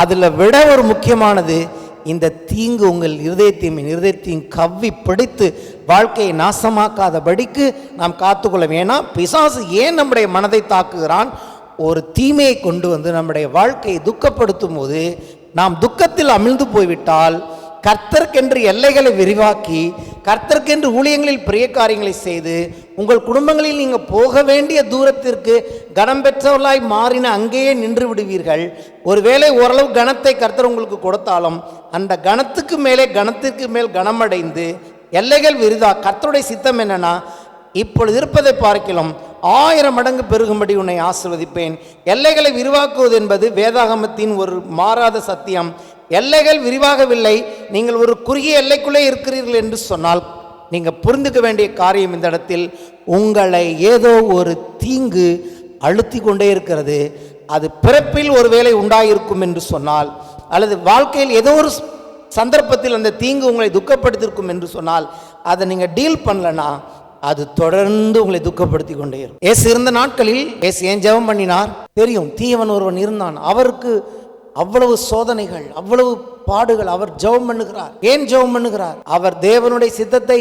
அதில் விட ஒரு முக்கியமானது இந்த தீங்கு உங்கள் இருதயத்தையும் கவ்வி பிடித்து வாழ்க்கையை நாசமாக்காதபடிக்கு நாம் காத்துக்கொள்ள. ஏன்னா பிசாசு ஏன் நம்முடைய மனதை தாக்குகிறான்? ஒரு தீமையை கொண்டு வந்து நம்முடைய வாழ்க்கையை துக்கப்படுத்தும் போது நாம் துக்கத்தில் அமிழ்ந்து போய்விட்டால், கர்த்தருக்கென்று எல்லைகளை விரிவாக்கி கர்த்தருக்கென்று ஊழியங்களில் பெரிய காரியங்களை செய்து உங்கள் குடும்பங்களில் நீங்கள் போக வேண்டிய தூரத்திற்கு கனம் பெற்றவர்களாய் மாறின அங்கேயே நின்று விடுவீர்கள். ஒருவேளை ஓரளவு கனத்தை கர்த்தர் உங்களுக்கு கொடுத்தாலும் அந்த கனத்துக்கு மேலே கனத்திற்கு மேல் கனமடைந்து எல்லைகள் விரிதா. கர்த்தருடைய சித்தம் என்னன்னா, இப்பொழுது இருப்பதை பார்க்கலாம் 1000 மடங்கு பெருகும்படி உன்னை ஆசீர்வதிப்பேன். எல்லைகளை விரிவாக்குவது என்பது வேதாகமத்தின் ஒரு மாறாத சத்தியம். எல்லைகள் விரிவாகவில்லை, நீங்கள் ஒரு குறுகிய எல்லைக்குள்ளே இருக்கிறீர்கள் என்று சொன்னால் நீங்கள் புரிந்துக்க வேண்டிய காரியம், இந்த இடத்தில் உங்களை ஏதோ ஒரு தீங்கு அழுத்தி கொண்டே இருக்கிறது. அது பிறப்பில் ஒருவேளை உண்டாயிருக்கும் என்று சொன்னால், அல்லது வாழ்க்கையில் ஏதோ ஒரு சந்தர்ப்பத்தில் அந்த தீங்கு உங்களை துக்கப்படுத்தியிருக்கும் என்று சொன்னால், அதை நீங்கள் டீல் பண்ணலன்னா அது தொடர்ந்து உங்களை துக்கப்படுத்தி கொண்டே இருக்கும். ஏசு இருந்த நாட்களில் ஏசு ஏன் ஜெபம் பண்ணினார் தெரியும். தீயவன் ஒருவன் இருந்தான், அவருக்கு அவ்வளவு சோதனைகள், அவ்வளவு பாடுகள். அவர் ஜெபம் பண்ணுகிறார். ஏன் ஜெபம் பண்ணுகிறார்? அவர் தேவனுடைய சித்தத்தை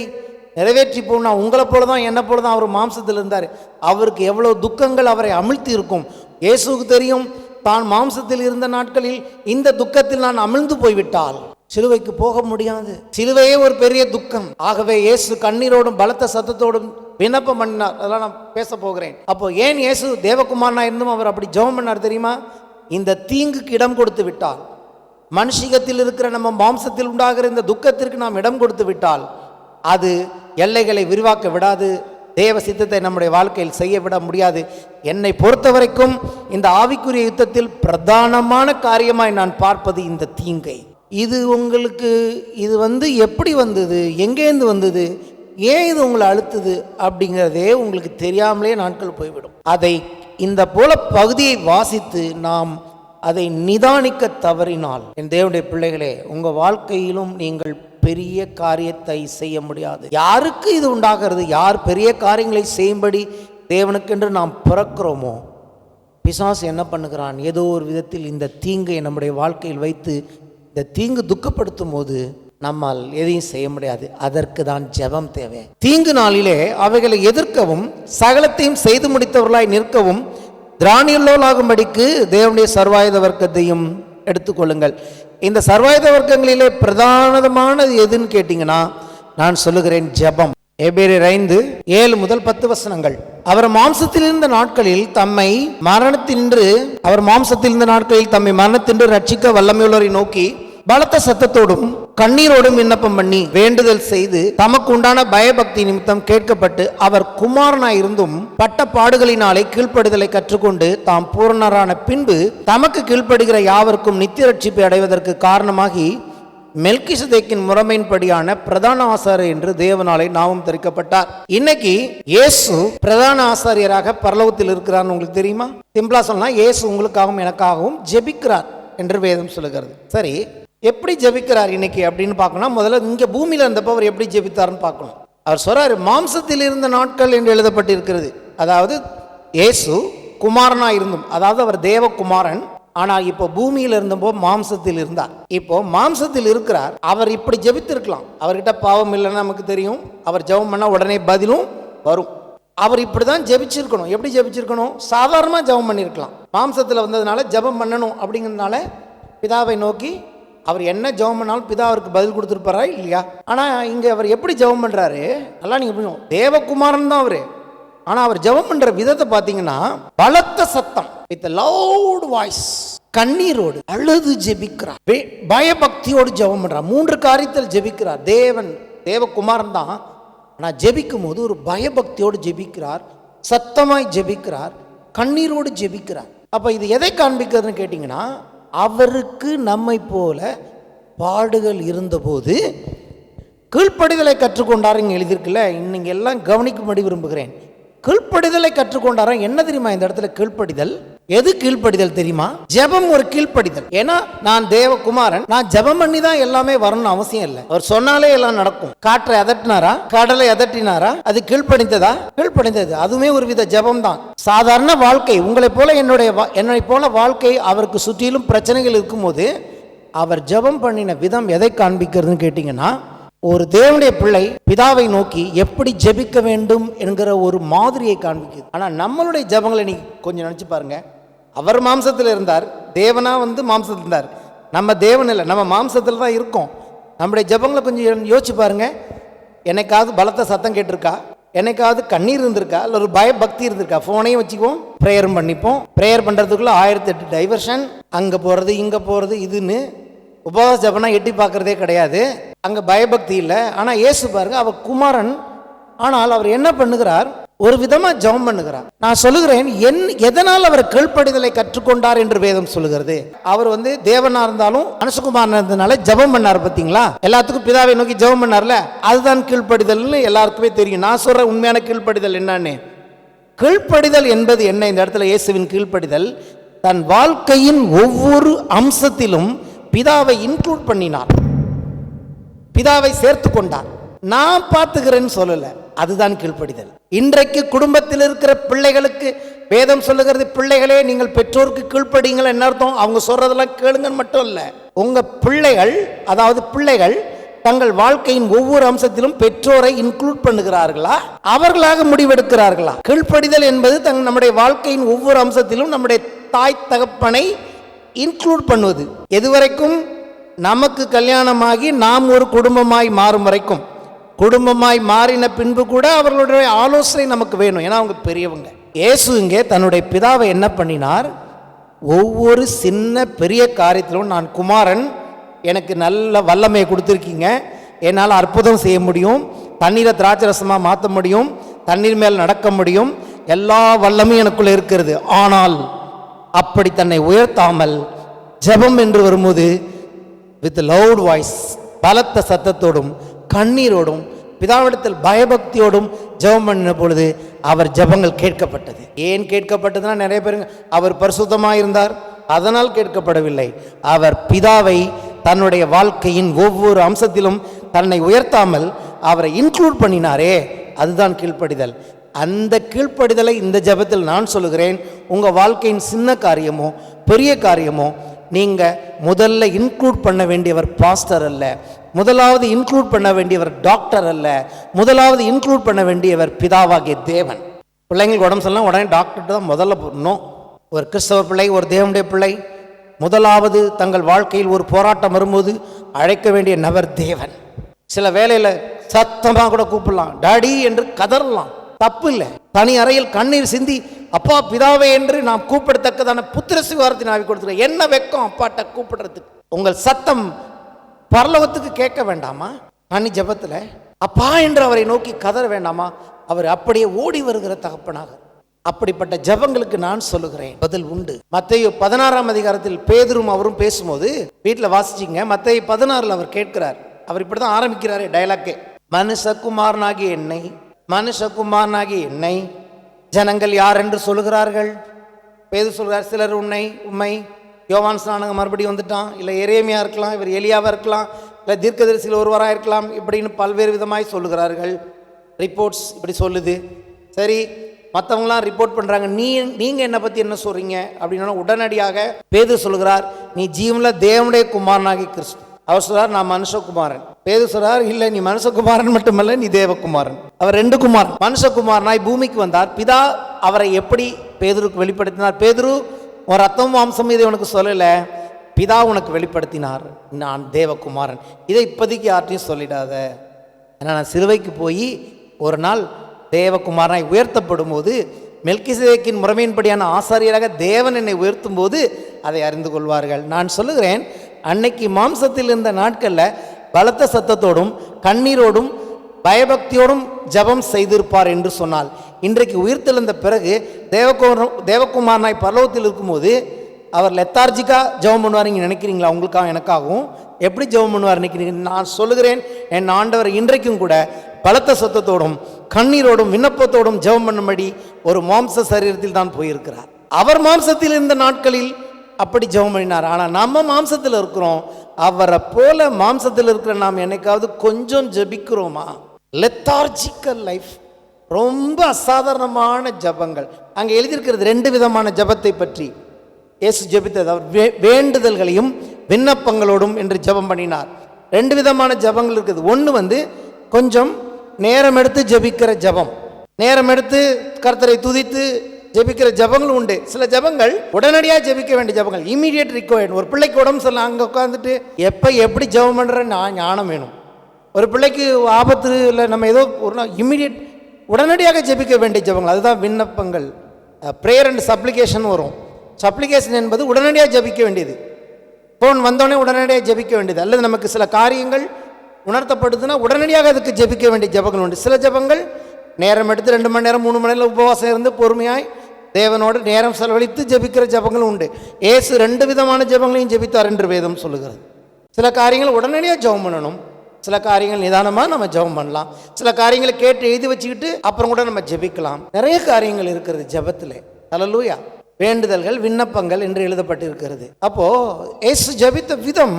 நிறைவேற்றி போனா. உங்களை போலதான் என்ன போலதான் அவர் மாம்சத்தில் இருந்தார். அவருக்கு எவ்வளவு துக்கங்கள் அவரை அமிழ்த்தி இருக்கும். இயேசுக்கு தெரியும், தான் மாம்சத்தில் இருந்த நாட்களில் இந்த துக்கத்தில் நான் அமிழ்ந்து போய்விட்டால் சிலுவைக்கு போக முடியாது. சிலுவையே ஒரு பெரிய துக்கம். ஆகவே இயேசு கண்ணீரோடும் பலத்த சத்தத்தோடும் விண்ணப்பம் பண்ணினார். அதெல்லாம் நான் பேச போகிறேன். அப்போ ஏன் இயேசு தேவகுமாரனா இருந்தும் அவர் அப்படி ஜெபம் பண்ணார் தெரியுமா? இந்த தீங்குக்கு இடம் கொடுத்து விட்டால், மனுஷிகத்தில் இருக்கிற நம்ம மாம்சத்தில் உண்டாகிற இந்த துக்கத்திற்கு நாம் இடம் கொடுத்து விட்டால் அது எல்லைகளை விரிவாக்க விடாது. தேவ சித்தத்தை நம்முடைய வாழ்க்கையில் செய்ய விட முடியாது. என்னை பொறுத்த வரைக்கும் இந்த ஆவிக்குரிய யுத்தத்தில் பிரதானமான காரியமாய் நான் பார்ப்பது இந்த தீங்கை. இது உங்களுக்கு இது எப்படி வந்தது, எங்கேருந்து வந்தது, ஏன் இது உங்களை அழுத்துது அப்படிங்கிறதே உங்களுக்கு தெரியாமலே நாட்கள் போய்விடும். அதை இந்த போல பகுதியை வாசித்து நாம் அதை நிதானிக்க தவறினால், என் தேவனுடைய பிள்ளைகளே, உங்கள் வாழ்க்கையிலும் நீங்கள் பெரிய காரியத்தை செய்ய முடியாது. யாருக்கு இது உண்டாகிறது? யார் பெரிய காரியங்களை செய்யும்படி தேவனுக்கென்று நாம் பிறக்கிறோமோ, பிசாசு என்ன பண்ணுகிறான்? ஏதோ ஒரு விதத்தில் இந்த தீங்கை நம்முடைய வாழ்க்கையில் வைத்து இந்த தீங்கு துக்கப்படுத்தும் போது நம்மால் எதையும் செய்ய முடியாது. அதற்கு தான் ஜெபம் தேவை. தீங்கு நாளிலே அவைகளை எதிர்க்கவும் சகலத்தையும் செய்து முடித்தவர்களாய் நிற்கவும் திராணியுள்ளவர்களாகும்படிக்கு தேவனுடைய சர்வாயுத வர்க்கத்தையும் எடுத்துக்கொள்ளுங்கள். இந்த சர்வாயுத வர்க்கங்களிலே பிரதானமானது எதுன்னு கேட்டீங்கன்னா, நான் சொல்லுகிறேன் ஜெபம். எபிரேயர் 5:7 முதல் 10 வசனங்கள். அவர் மாம்சத்தில் இருந்த நாட்களில் தம்மை மரணத்தின்று ரட்சிக்க வல்லமையுள்ளவரை நோக்கி பலத்த சத்தத்தோடும் கண்ணீரோடும் விண்ணப்பம் பண்ணி வேண்டுதல் செய்து தமக்கு உண்டான பயபக்தி நிமித்தம் கேட்கப்பட்டு அவர் குமாரனாய் இருந்தும் பட்ட பாடுகளினாலே கீழ்ப்படுதலை கற்றுக்கொண்டு தாம் பூரணரான பின்பு தமக்கு கீழ்ப்படுகிற யாவருக்கும் நித்திய ரட்சிப்பை அடைவதற்கு காரணமாகி மெல்கிசதேக்கின் முறைமையின்படியான பிரதான ஆசாரியர் என்று தேவனாலே நாமும் தரிக்கப்பட்டார். இன்னைக்கு இயேசு பிரதான ஆசாரியராக பரலோகத்தில் இருக்கிறார். உங்களுக்கு தெரியுமா? சிம்பிளா சொன்னா, இயேசு உங்களுக்காகவும் எனக்காகவும் ஜெபிக்கிறார் என்று வேதம் சொல்லுகிறது. சரி, எப்படி ஜெபிக்கிறார் இன்னைக்கு அப்படின்னு பார்க்கணும். முதல்ல இங்க பூமியில இருந்தப்ப அவர் எப்படி ஜெபித்தார்னு பார்க்கணும். அவர் சொல்றாரு, மாம்சத்தில் இருந்த நாட்கள் என்று எழுதப்பட்டிருக்கிறது. அதாவது இயேசு குமாரனா இருந்தும், அதாவது அவர் தேவகுமாரன், ஆனால் இப்போ பூமியில் இருந்தபோது மாம்சத்தில் இருந்தார். இப்போ மாம்சத்தில் இருக்கிறார். அவர் இப்படி ஜெபித்திருக்கலாம். அவர்கிட்ட பாவம் இல்லைன்னு நமக்கு தெரியும். அவர் ஜெபம் பண்ணா உடனே பதிலும் வரும். அவர் இப்படி தான் ஜெபிச்சிருக்கணும். எப்படி ஜெபிச்சிருக்கணும்? சாதாரணமாக ஜெபம் பண்ணியிருக்கலாம். மாம்சத்தில் வந்ததுனால ஜெபம் பண்ணணும் அப்படிங்கிறதுனால பிதாவை நோக்கி அவர் என்ன ஜெபம் பண்ணாலும் பிதா அவருக்கு பதில் கொடுத்துருப்பாரா இல்லையா? ஆனால் இங்கே அவர் எப்படி ஜெபம் பண்ணுறாரு? நல்லா நீங்கள் புரியும். தேவகுமாரன் தான் அவர். ஆனால் அவர் ஜெபம் பண்ணுற விதத்தை பார்த்தீங்கன்னா பலத்த சத்தம், வித் லவுட் வாய்ஸ், கண்ணீரோடு அழுது ஜெபிக்கிறார். பயபக்தியோடு ஜெபம் பண்றார். 3 காரியத்தில் ஜெபிக்கிறார். தேவகுமாரன் தான், ஆனால் ஜெபிக்கும் போது ஒரு பயபக்தியோடு ஜெபிக்கிறார், சத்தமாய் ஜெபிக்கிறார், கண்ணீரோடு ஜெபிக்கிறார். அப்போ இது எதை காண்பிக்கிறதுன்னு கேட்டிங்கன்னா, அவருக்கு நம்மை போல பாடுகள் இருந்தபோது கீழ்ப்படிதலை கற்றுக்கொண்டார். இங்கே எழுதியிருக்குல்ல, இன்னைக்கு எல்லாம் கவனிக்கும்படி விரும்புகிறேன். கீழ்ப்படிதலை கற்றுக்கொண்டாரா? என்ன தெரியுமா இந்த இடத்துல கீழ்ப்படிதல்? எது கீழ்ப்படிதல் தெரியுமா? ஜெபம் ஒரு கீழ்ப்படிதல். ஏன்னா நான் தேவகுமாரன், நான் ஜெபம் பண்ணி தான் எல்லாமே வரணும்னு அவசியம் இல்லை. அவர் சொன்னாலே எல்லாம் நடக்கும். காற்றை அதட்டினாரா? கடலை அதட்டினாரா? அது கீழ்ப்படிந்ததா? கீழ்ப்படிந்தது. அதுவுமே ஒரு வித ஜெபம் தான். சாதாரண வாழ்க்கை, உங்களை போல என்னை போல வாழ்க்கை அவருக்கு சுற்றிலும் பிரச்சனைகள் இருக்கும்போது அவர் ஜெபம் பண்ணின விதம் எதை காண்பிக்கிறதுன்னு கேட்டீங்கன்னா, ஒரு தேவனுடைய பிள்ளை பிதாவை நோக்கி எப்படி ஜெபிக்க வேண்டும் என்கிற ஒரு மாதிரியை காண்பிக்குது. ஆனால் நம்மளுடைய ஜெபங்களை நீ கொஞ்சம் நினச்சி பாருங்க. அவர் மாம்சத்தில் இருந்தார், தேவனா மாம்சத்தில் இருந்தார். நம்ம தேவன் இல்லை, நம்ம மாம்சத்தில் தான் இருக்கோம். நம்முடைய ஜெபங்களை கொஞ்சம் யோசிச்சு பாருங்க. என்னைக்காவது பலத்த சத்தம் கேட்டிருக்கா? என்னைக்காவது கண்ணீர் இருந்திருக்கா? இல்லை ஒரு பயபக்தி இருந்திருக்கா? ஃபோனையும் வச்சுக்குவோம், ப்ரேயரும் பண்ணிப்போம். ப்ரேயர் பண்ணுறதுக்குள்ள 1008 டைவர்ஷன், அங்கே போகிறது இங்கே போகிறது இதுன்னு. உபவாச ஜபனா எட்டி பார்க்கறதே கிடையாது. அங்கே பயபக்தி இல்லை. ஆனால் இயேசு பாருங்க, அவர் குமாரன், ஆனால் அவர் என்ன பண்ணுகிறார்? ஒரு விதமாக ஜெபம் பண்ணுகிறார். நான் சொல்லுகிறேன், எதனால் அவர் கீழ்ப்படிதலை கற்றுக்கொண்டார் என்று வேதம் சொல்லுகிறது. அவர் தேவனா இருந்தாலும் மனுஷகுமாரன் இருந்ததுனால ஜெபம் பண்ணார். பார்த்தீங்களா? எல்லாத்துக்கும் பிதாவை நோக்கி ஜெபம் பண்ணார்ல, அதுதான் கீழ்ப்படிதல்னு எல்லாருக்குமே தெரியும். நான் சொல்ற உண்மையான கீழ்ப்படிதல் என்னன்னு, கீழ்ப்படிதல் என்பது என்ன? இந்த இடத்துல இயேசுவின் கீழ்ப்படிதல், தன் வாழ்க்கையின் ஒவ்வொரு அம்சத்திலும் பிதாவை இன்க்ளூட் பண்ணினார், பிதாவை சேர்த்து கொண்டார். நான் பார்த்துக்கிறேன்னு சொல்லல, அதுதான் கீழ்ப்படிதல். இன்றைக்கு குடும்பத்தில் இருக்கிற பிள்ளைகளுக்கு வேதம் சொல்லுகிறது, பிள்ளைகளே நீங்கள் பெற்றோருக்கு கீழ்ப்படிங்கள். என்ன அர்த்தம்? அவங்க சொல்றதெல்லாம் கேளுங்கன்னு மட்டும் இல்லை. உங்க பிள்ளைகள், அதாவது பிள்ளைகள் தங்கள் வாழ்க்கையின் ஒவ்வொரு அம்சத்திலும் பெற்றோரை இன்க்ளூட் பண்ணுகிறார்களா? அவர்களாக முடிவெடுக்கிறார்களா? கீழ்ப்படிதல் என்பது நம்முடைய வாழ்க்கையின் ஒவ்வொரு அம்சத்திலும் நம்முடைய தாய் தகப்பனை இன்க்ளூட் பண்ணுவது. எதுவரைக்கும்? நமக்கு கல்யாணமாகி நாம் ஒரு குடும்பமாய் மாறும் வரைக்கும். குடும்பமாய் மாறின பின்பு கூட அவர்களுடைய ஆலோசனை நமக்கு வேணும். ஏன்னா அவங்க பெரியவங்க. இயேசு இங்கே தன்னுடைய பிதாவை என்ன பண்ணினார்? ஒவ்வொரு சின்ன பெரிய காரியத்திலும், நான் குமாரன், எனக்கு நல்ல வல்லமையை கொடுத்துருக்கீங்க, என்னால் அற்புதம் செய்ய முடியும், தண்ணீரை திராட்சரசமாக மாற்ற முடியும், தண்ணீர் மேல் நடக்க முடியும், எல்லா வல்லமையும் எனக்குள்ள இருக்கிறது. ஆனால் அப்படி தன்னை உயர்த்தாமல் ஜெபம் என்று வரும்போது வித் லவுட் வாய்ஸ், பலத்த சத்தத்தோடும் கண்ணீரோடும் பிதாவிடத்தில் பயபக்தியோடும் ஜெபம் பண்ணின பொழுது அவர் ஜெபங்கள் கேட்கப்பட்டது. ஏன் கேட்கப்பட்டதுன்னா, நிறைய பேருங்க அவர் பரிசுத்தமாக இருந்தார் அதனால் கேட்கப்படவில்லை. அவர் பிதாவை தன்னுடைய வாழ்க்கையின் ஒவ்வொரு அம்சத்திலும் தன்னை உயர்த்தாமல் அவரை இன்க்ளூட் பண்ணினாரே, அதுதான் கீழ்ப்படிதல். அந்த கீழ்ப்படிதலை இந்த ஜெபத்தில் நான் சொல்லுகிறேன். உங்கள் வாழ்க்கையின் சின்ன காரியமோ பெரிய காரியமோ நீங்கள் முதல்ல இன்க்ளூட் பண்ண வேண்டியவர் பாஸ்டர் அல்ல, முதலாவது இன்க்ளூட் பண்ண வேண்டியவர் டாக்டர் அல்ல, முதலாவது இன்க்ளூட் பண்ண வேண்டியவர் பிதாவாகிய தேவன். பிள்ளைங்களுக்கு உடம்பு சொல்லலாம், உடனே டாக்டர் தான் முதல்ல போடணும். ஒரு கிறிஸ்தவ பிள்ளை, ஒரு தேவனுடைய பிள்ளை, முதலாவது தங்கள் வாழ்க்கையில் ஒரு போராட்டம் வரும்போது அழைக்க வேண்டிய நபர் தேவன். சில வேளையில் சத்தமாக கூட கூப்பிடலாம், டாடி என்று கதறலாம், தப்பு இல்லை. தனி அறையில் கண்ணீர் சிந்தி அப்பா பிதாவே என்று நாம் கூப்பிடத்தக்கதான புத்திர சிவாரத்தின் ஆவி கொடுத்துருக்க. என்ன வெக்கம் அப்பாட்ட கூப்பிடுறதுக்கு? உங்கள் சத்தம் பரலோகத்துக்கு கேட்க வேண்டாமா? அன்னி ஜெபத்தில் அப்பா என்று அவரை நோக்கி கதற வேண்டாமா? அவர் அப்படியே ஓடி வருகிற தகப்பனாக. அப்படிப்பட்ட ஜெபங்களுக்கு நான் சொல்லுகிறேன், பதில் உண்டு. மத்தேயு 16ஆம் அதிகாரத்தில் பேதுரும் அவரும் பேசும்போது வீட்டில் வாசிச்சிங்க. மத்தேயு 16 அவர் கேட்கிறார். அவர் இப்படி தான் ஆரம்பிக்கிறாரே டயலாக்கே, மனுஷகுமாரனாகிய என்னை, மனுஷகுமாரனாகிய என்னை ஜனங்கள் யார் என்று சொல்லுகிறார்கள்? பேதுரு சொல்கிறார், சிலர் உண்மை யோவான் ஸ்நானகம் மறுபடியும் வந்துட்டான், இல்லை எரேமியா இருக்கலாம், இவர் எலியாவாக இருக்கலாம், இல்லை தீர்க்கதரிசியில் ஒருவராக இருக்கலாம், இப்படின்னு பல்வேறு விதமாய் சொல்லுகிறார்கள். ரிப்போர்ட்ஸ் இப்படி சொல்லுது. சரி, மற்றவங்களாம் ரிப்போர்ட் பண்ணுறாங்க, நீங்கள் என்னை பற்றி என்ன சொல்கிறீங்க அப்படின்னா உடனடியாக பேதுரு சொல்கிறார், நீ ஜீவனில் தேவனுடைய குமாரனாகி கிறிஸ்து. அவர் சொல்றார், நான் மனுஷகுமாரன். பேதுரு சொல்றார், இல்லை நீ மனுஷகுமாரன் மட்டுமல்ல, நீ தேவகுமாரன். அவர் 2 குமாரன். மனுஷகுமாரனாய் பூமிக்கு வந்தார். பிதா அவரை எப்படி பேதுருக்கு வெளிப்படுத்தினார்? பேதுரு ஒரு ரத்தம் மாம்சம் இதை உனக்கு சொல்லலை, பிதா உனக்கு வெளிப்படுத்தினார், நான் தேவகுமாரன். இதை இப்போதைக்கு யார்ட்டையும் சொல்லிடாத, ஏன்னா நான் சிலுவைக்கு போய் ஒரு நாள் தேவகுமாரனாய் உயர்த்தப்படும் போது மெல்கிசேதேக்கின் முறைமையின்படியான ஆசாரியராக தேவன் என்னை உயர்த்தும் போது அதை அறிந்து கொள்வார்கள். நான் சொல்லுகிறேன், அன்னைக்கு மாம்சத்தில் இருந்த நாட்களில் பலத்த சத்தத்தோடும் கண்ணீரோடும் பயபக்தியோடும் ஜபம் செய்திருப்பார் என்று சொன்னால், இன்றைக்கு உயிர்த்தெழுந்த பிறகு தேவகுமாரனாய் பரலோகத்தில் இருக்கும்போது அவர் லெத்தார்ஜிக்காக ஜெபம் பண்ணுவார். நீங்கள் நினைக்கிறீங்களா? உங்களுக்காக எனக்காகவும் எப்படி ஜெபம் பண்ணுவார் நினைக்கிறீங்க? நான் சொல்லுகிறேன், என் ஆண்டவர் இன்றைக்கும் கூட பலத்த சத்தத்தோடும் கண்ணீரோடும் விண்ணப்பத்தோடும் ஜெபம் பண்ணும்படி ஒரு மாம்ச சரீரத்தில் தான் போயிருக்கிறார். அவர் மாம்சத்தில் இருந்த நாட்களில் அப்படி ஜெபம் பண்ணினார். ஆனால் நம்ம மாம்சத்தில் இருக்கிறோம், அவரை போல மாம்சத்தில் இருக்கிற நாம் என்னைக்காவது கொஞ்சம் ஜெபிக்கிறோமா? லெத்தார்ஜிக்கல் லைஃப், ரொம்ப அசாதாரணமான ஜபங்கள். அங்கே எழுதியிருக்கிறது 2 விதமான ஜபத்தை பற்றி இயேசு ஜெபித்தது. அவர் வேண்டுதல்களையும் விண்ணப்பங்களோடும் என்று ஜெபம் பண்ணினார். 2 விதமான ஜபங்கள் இருக்குது. ஒன்று கொஞ்சம் நேரம் எடுத்து ஜெபிக்கிற ஜபம், நேரம் எடுத்து கர்த்தரை துதித்து ஜெபிக்கிற ஜபங்கள் உண்டு. சில ஜபங்கள் உடனடியாக ஜெபிக்க வேண்டிய ஜபங்கள், இமீடியட் ரிக்வயர்ட். ஒரு பிள்ளைக்கு உடம்பு சொல்ல அங்கே உட்காந்துட்டு எப்போ எப்படி ஜெபம் பண்ணுற ஞானம் வேணும். ஒரு பிள்ளைக்கு ஆபத்து இல்லை, நம்ம ஏதோ ஒரு நாள் இமீடியட் உடனடியாக ஜெபிக்க வேண்டிய ஜபங்கள், அதுதான் விண்ணப்பங்கள். ப்ரேயர் அண்ட் சப்ளிகேஷன் வரும். சப்ளிகேஷன் என்பது உடனடியாக ஜபிக்க வேண்டியது, ஃபோன் வந்தோடனே உடனடியாக ஜபிக்க வேண்டியது. அல்லது நமக்கு சில காரியங்கள் உணர்த்தப்படுதுன்னா உடனடியாக அதுக்கு ஜபிக்க வேண்டிய ஜபங்கள் உண்டு. சில ஜபங்கள் நேரம் எடுத்து 2 மணி நேரம் 3 மணி நேரம் உபவாசம் இருந்து பொறுமையாய் தேவனோடு நேரம் செலவழித்து ஜபிக்கிற ஜபங்கள் உண்டு. இயேசு 2 விதமான ஜபங்களையும் ஜபித்தார் என்று வேதம் சொல்லுகிறது. சில காரியங்கள் உடனடியாக ஜெபம் பண்ணணும், சில காரியங்கள் நிதானமாக நம்ம ஜெபம் பண்ணலாம், சில காரியங்களை கேட்டு எழுதி வச்சுக்கிட்டு அப்புறம் கூட நம்ம ஜெபிக்கலாம். நிறைய காரியங்கள் இருக்கிறது ஜெபத்தில். ஹல்லேலூயா. வேண்டுதல்கள் விண்ணப்பங்கள் என்று எழுதப்பட்டிருக்கிறது. அப்போ இயேசு ஜெபித்த விதம்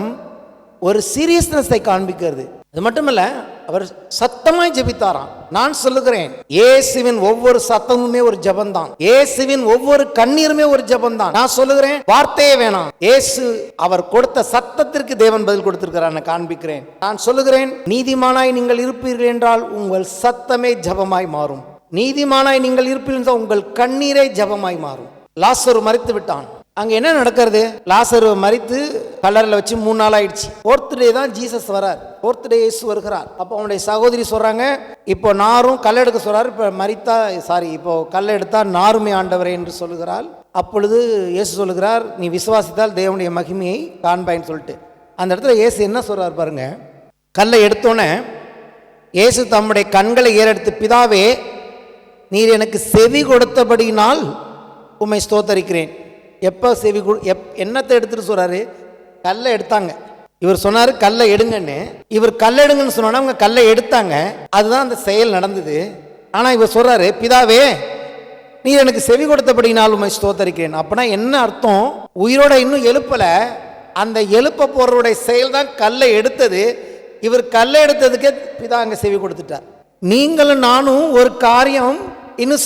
ஒரு சீரியஸ்னஸை காண்பிக்கிறது. அது மட்டுமல்ல, அவர் சத்தமாய் ஜெபித்தாராம். நான் சொல்லுகிறேன், இயேசுவின் ஒவ்வொரு சத்தமுமே ஒரு ஜெபம்தான், இயேசுவின் ஒவ்வொரு கண்ணீருமே ஒரு ஜெபம்தான். நான் சொல்லுகிறேன், வார்த்தையே வேணாம், இயேசு அவர் கொடுத்த சத்தத்திற்கு தேவன் பதில் கொடுத்திருக்கிறார். நான் காண்பிக்கிறேன். நான் சொல்லுகிறேன், நீதிமானாய் நீங்கள் இருப்பீர்கள் என்றால் உங்கள் சத்தமே ஜெபமாய் மாறும். நீதிமானாய் நீங்கள் இருப்பீர்கள் என்றால் உங்கள் கண்ணீரே ஜெபமாய் மாறும். லாசரு மரித்து விட்டான். அங்க என்ன நடக்கிறது? லாசரு மரித்து கல்லறையில் வச்சு 3 நாள் ஆயிடுச்சு. 4th டே தான் ஜீசஸ் வரார். 4th டே இயேசு வருகிறார். அப்போ அவனுடைய சகோதரி சொல்றாங்க, இப்போ நாரும் கல்லை எடுக்க சொல்றாரு, இப்போ கல்லை எடுத்தா நாருமே ஆண்டவரே என்று சொல்லுகிறாள். அப்பொழுது இயேசு சொல்லுகிறார், நீ விசுவாசித்தால் தேவனுடைய மகிமையை காண்பாயின்னு சொல்லிட்டு அந்த இடத்துல இயேசு என்ன சொல்றார் பாருங்க. கல்லை எடுத்தோன்னே இயேசு தம்முடைய கண்களை ஏறெடுத்து, பிதாவே நீர் எனக்கு செவி கொடுத்தபடியினால் உம்மை ஸ்தோத்தரிக்கிறேன். எப்போ செவி என்னத்தை எடுத்துட்டு சொல்றாரு? கல்லை எடுத்தாங்க. இவர் சொன்னாரு கல்லை எடுங்கன்னு. இவர் கல்லை எடுங்கன்னு சொன்னா அவங்க கல்லை எடுத்தாங்க. அதுதான் அந்த செயல் நடந்தது. ஆனா இவர் சொல்றாரு, பிதாவே நீர் எனக்கு செவி கொடுத்தபடினால் உம்மை ஸ்தோத்தரிக்கிறேன். அப்படின்னா என்ன அர்த்தம்? உயிரோட இன்னும் எழுப்பல, அந்த எழுப்ப போறவருடைய செயல் தான் கல்லை எடுத்தது. இவர் கல்லை எடுத்ததுக்கே பிதா அங்க செவி கொடுத்துட்டார். நீங்களும் நானும் ஒரு காரியம் இன்னும்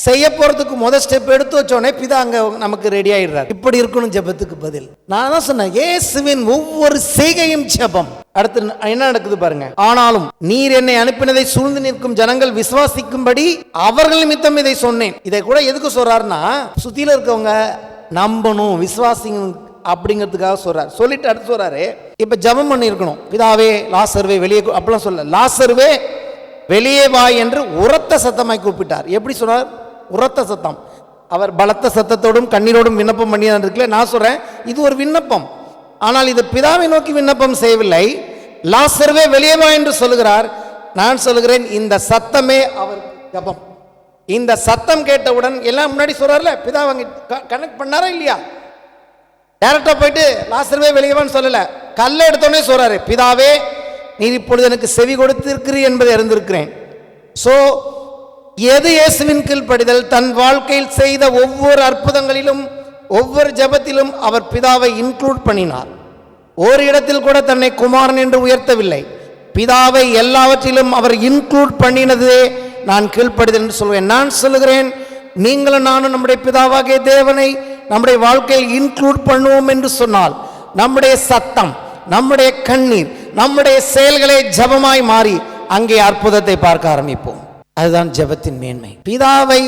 செய்ய போறதுக்கு முதல் ஸ்டெப் எடுத்து வச்சோடனே பிதா அங்க நமக்கு ரெடி ஆயிடுறார். இப்படி இருக்கணும் ஜெபத்துக்கு பதில். நான் தான் சொன்னேன், இயேசுவின் ஒவ்வொரு செய்கையும் ஜெபம். அடுத்து என்ன நடக்குது பாருங்க. ஆனாலும் நீர் என்னை அனுப்பினதை சூழ்ந்து நிற்கும் ஜனங்கள் விசுவாசிக்கும்படி அவர்கள் நிமித்தம் இதை சொன்னேன். இதை கூட எதுக்கு சொல்றாருன்னா, சுத்தியில இருக்கவங்க நம்பணும், விசுவாசிங்க அப்படிங்கிறதுக்காக சொல்றாரு. சொல்லிட்டு அடுத்து சொல்றாரு, இப்ப ஜெபம் பண்ணி இருக்கணும், பிதாவே லாசருவே வெளியே, அப்படிலாம் சொல்ல, லாசருவே வெளியே வா என்று உரத்த சத்தமாய் கூப்பிட்டார். எப்படி சொன்னார்? உரத்த சத்தம். அவர் பலத்த சத்தத்தோடும் கண்ணீரோடும் விண்ணப்பம் பண்ணியார் இருக்குல்ல. நான் சொல்றேன், இது ஒரு விண்ணப்பம். ஆனால் இது பிதாவை நோக்கி விண்ணப்பம் செய்யவில்லை. லாசருவே வெளியே வா என்று சொல்லுகிறார். நான் சொல்லுகிறேன், இந்த சத்தமே அவர் ஜெபம். இந்த சத்தம் கேட்டவுடன் எல்லாம் முன்னாடி சொல்றாருல, பிதா கனெக்ட் பண்ணாரா இல்லையா? டைரக்டா போயிட்டு லாசருவே வெளியே வான்னு சொல்லல, கல்லை எடுத்தோடனே சொல்றாரு, பிதாவே நீர் இப்பொழுது எனக்கு செவி கொடுத்திருக்கிறீர் என்பதை அறிந்திருக்கிறேன். சோ எது இயேசுவின் கீழ்ப்படிதல்? தன் வாழ்க்கையில் செய்த ஒவ்வொரு அற்புதங்களிலும் ஒவ்வொரு ஜெபத்திலும் அவர் பிதாவை இன்க்ளூட் பண்ணினார். ஒரு இடத்தில் கூட தன்னை குமாரன் என்று உயர்த்தவில்லை. பிதாவை எல்லாவற்றிலும் அவர் இன்க்ளூட் பண்ணினதே நான் கீழ்ப்படிதல் என்று சொல்வேன். நான் சொல்லுகிறேன், நீங்களும் நானும் நம்முடைய பிதாவாகிய தேவனை நம்முடைய வாழ்க்கையில் இன்க்ளூட் பண்ணுவோம் என்று சொன்னால், நம்முடைய சத்தம், நம்முடைய கண்ணீர், நம்முடைய செயல்களே ஜெபமாய் மாறி அங்கே அற்புதத்தை பார்க்க ஆரம்பிப்போம். அதுதான் ஜெபத்தின் மேன்மை. பிதாவை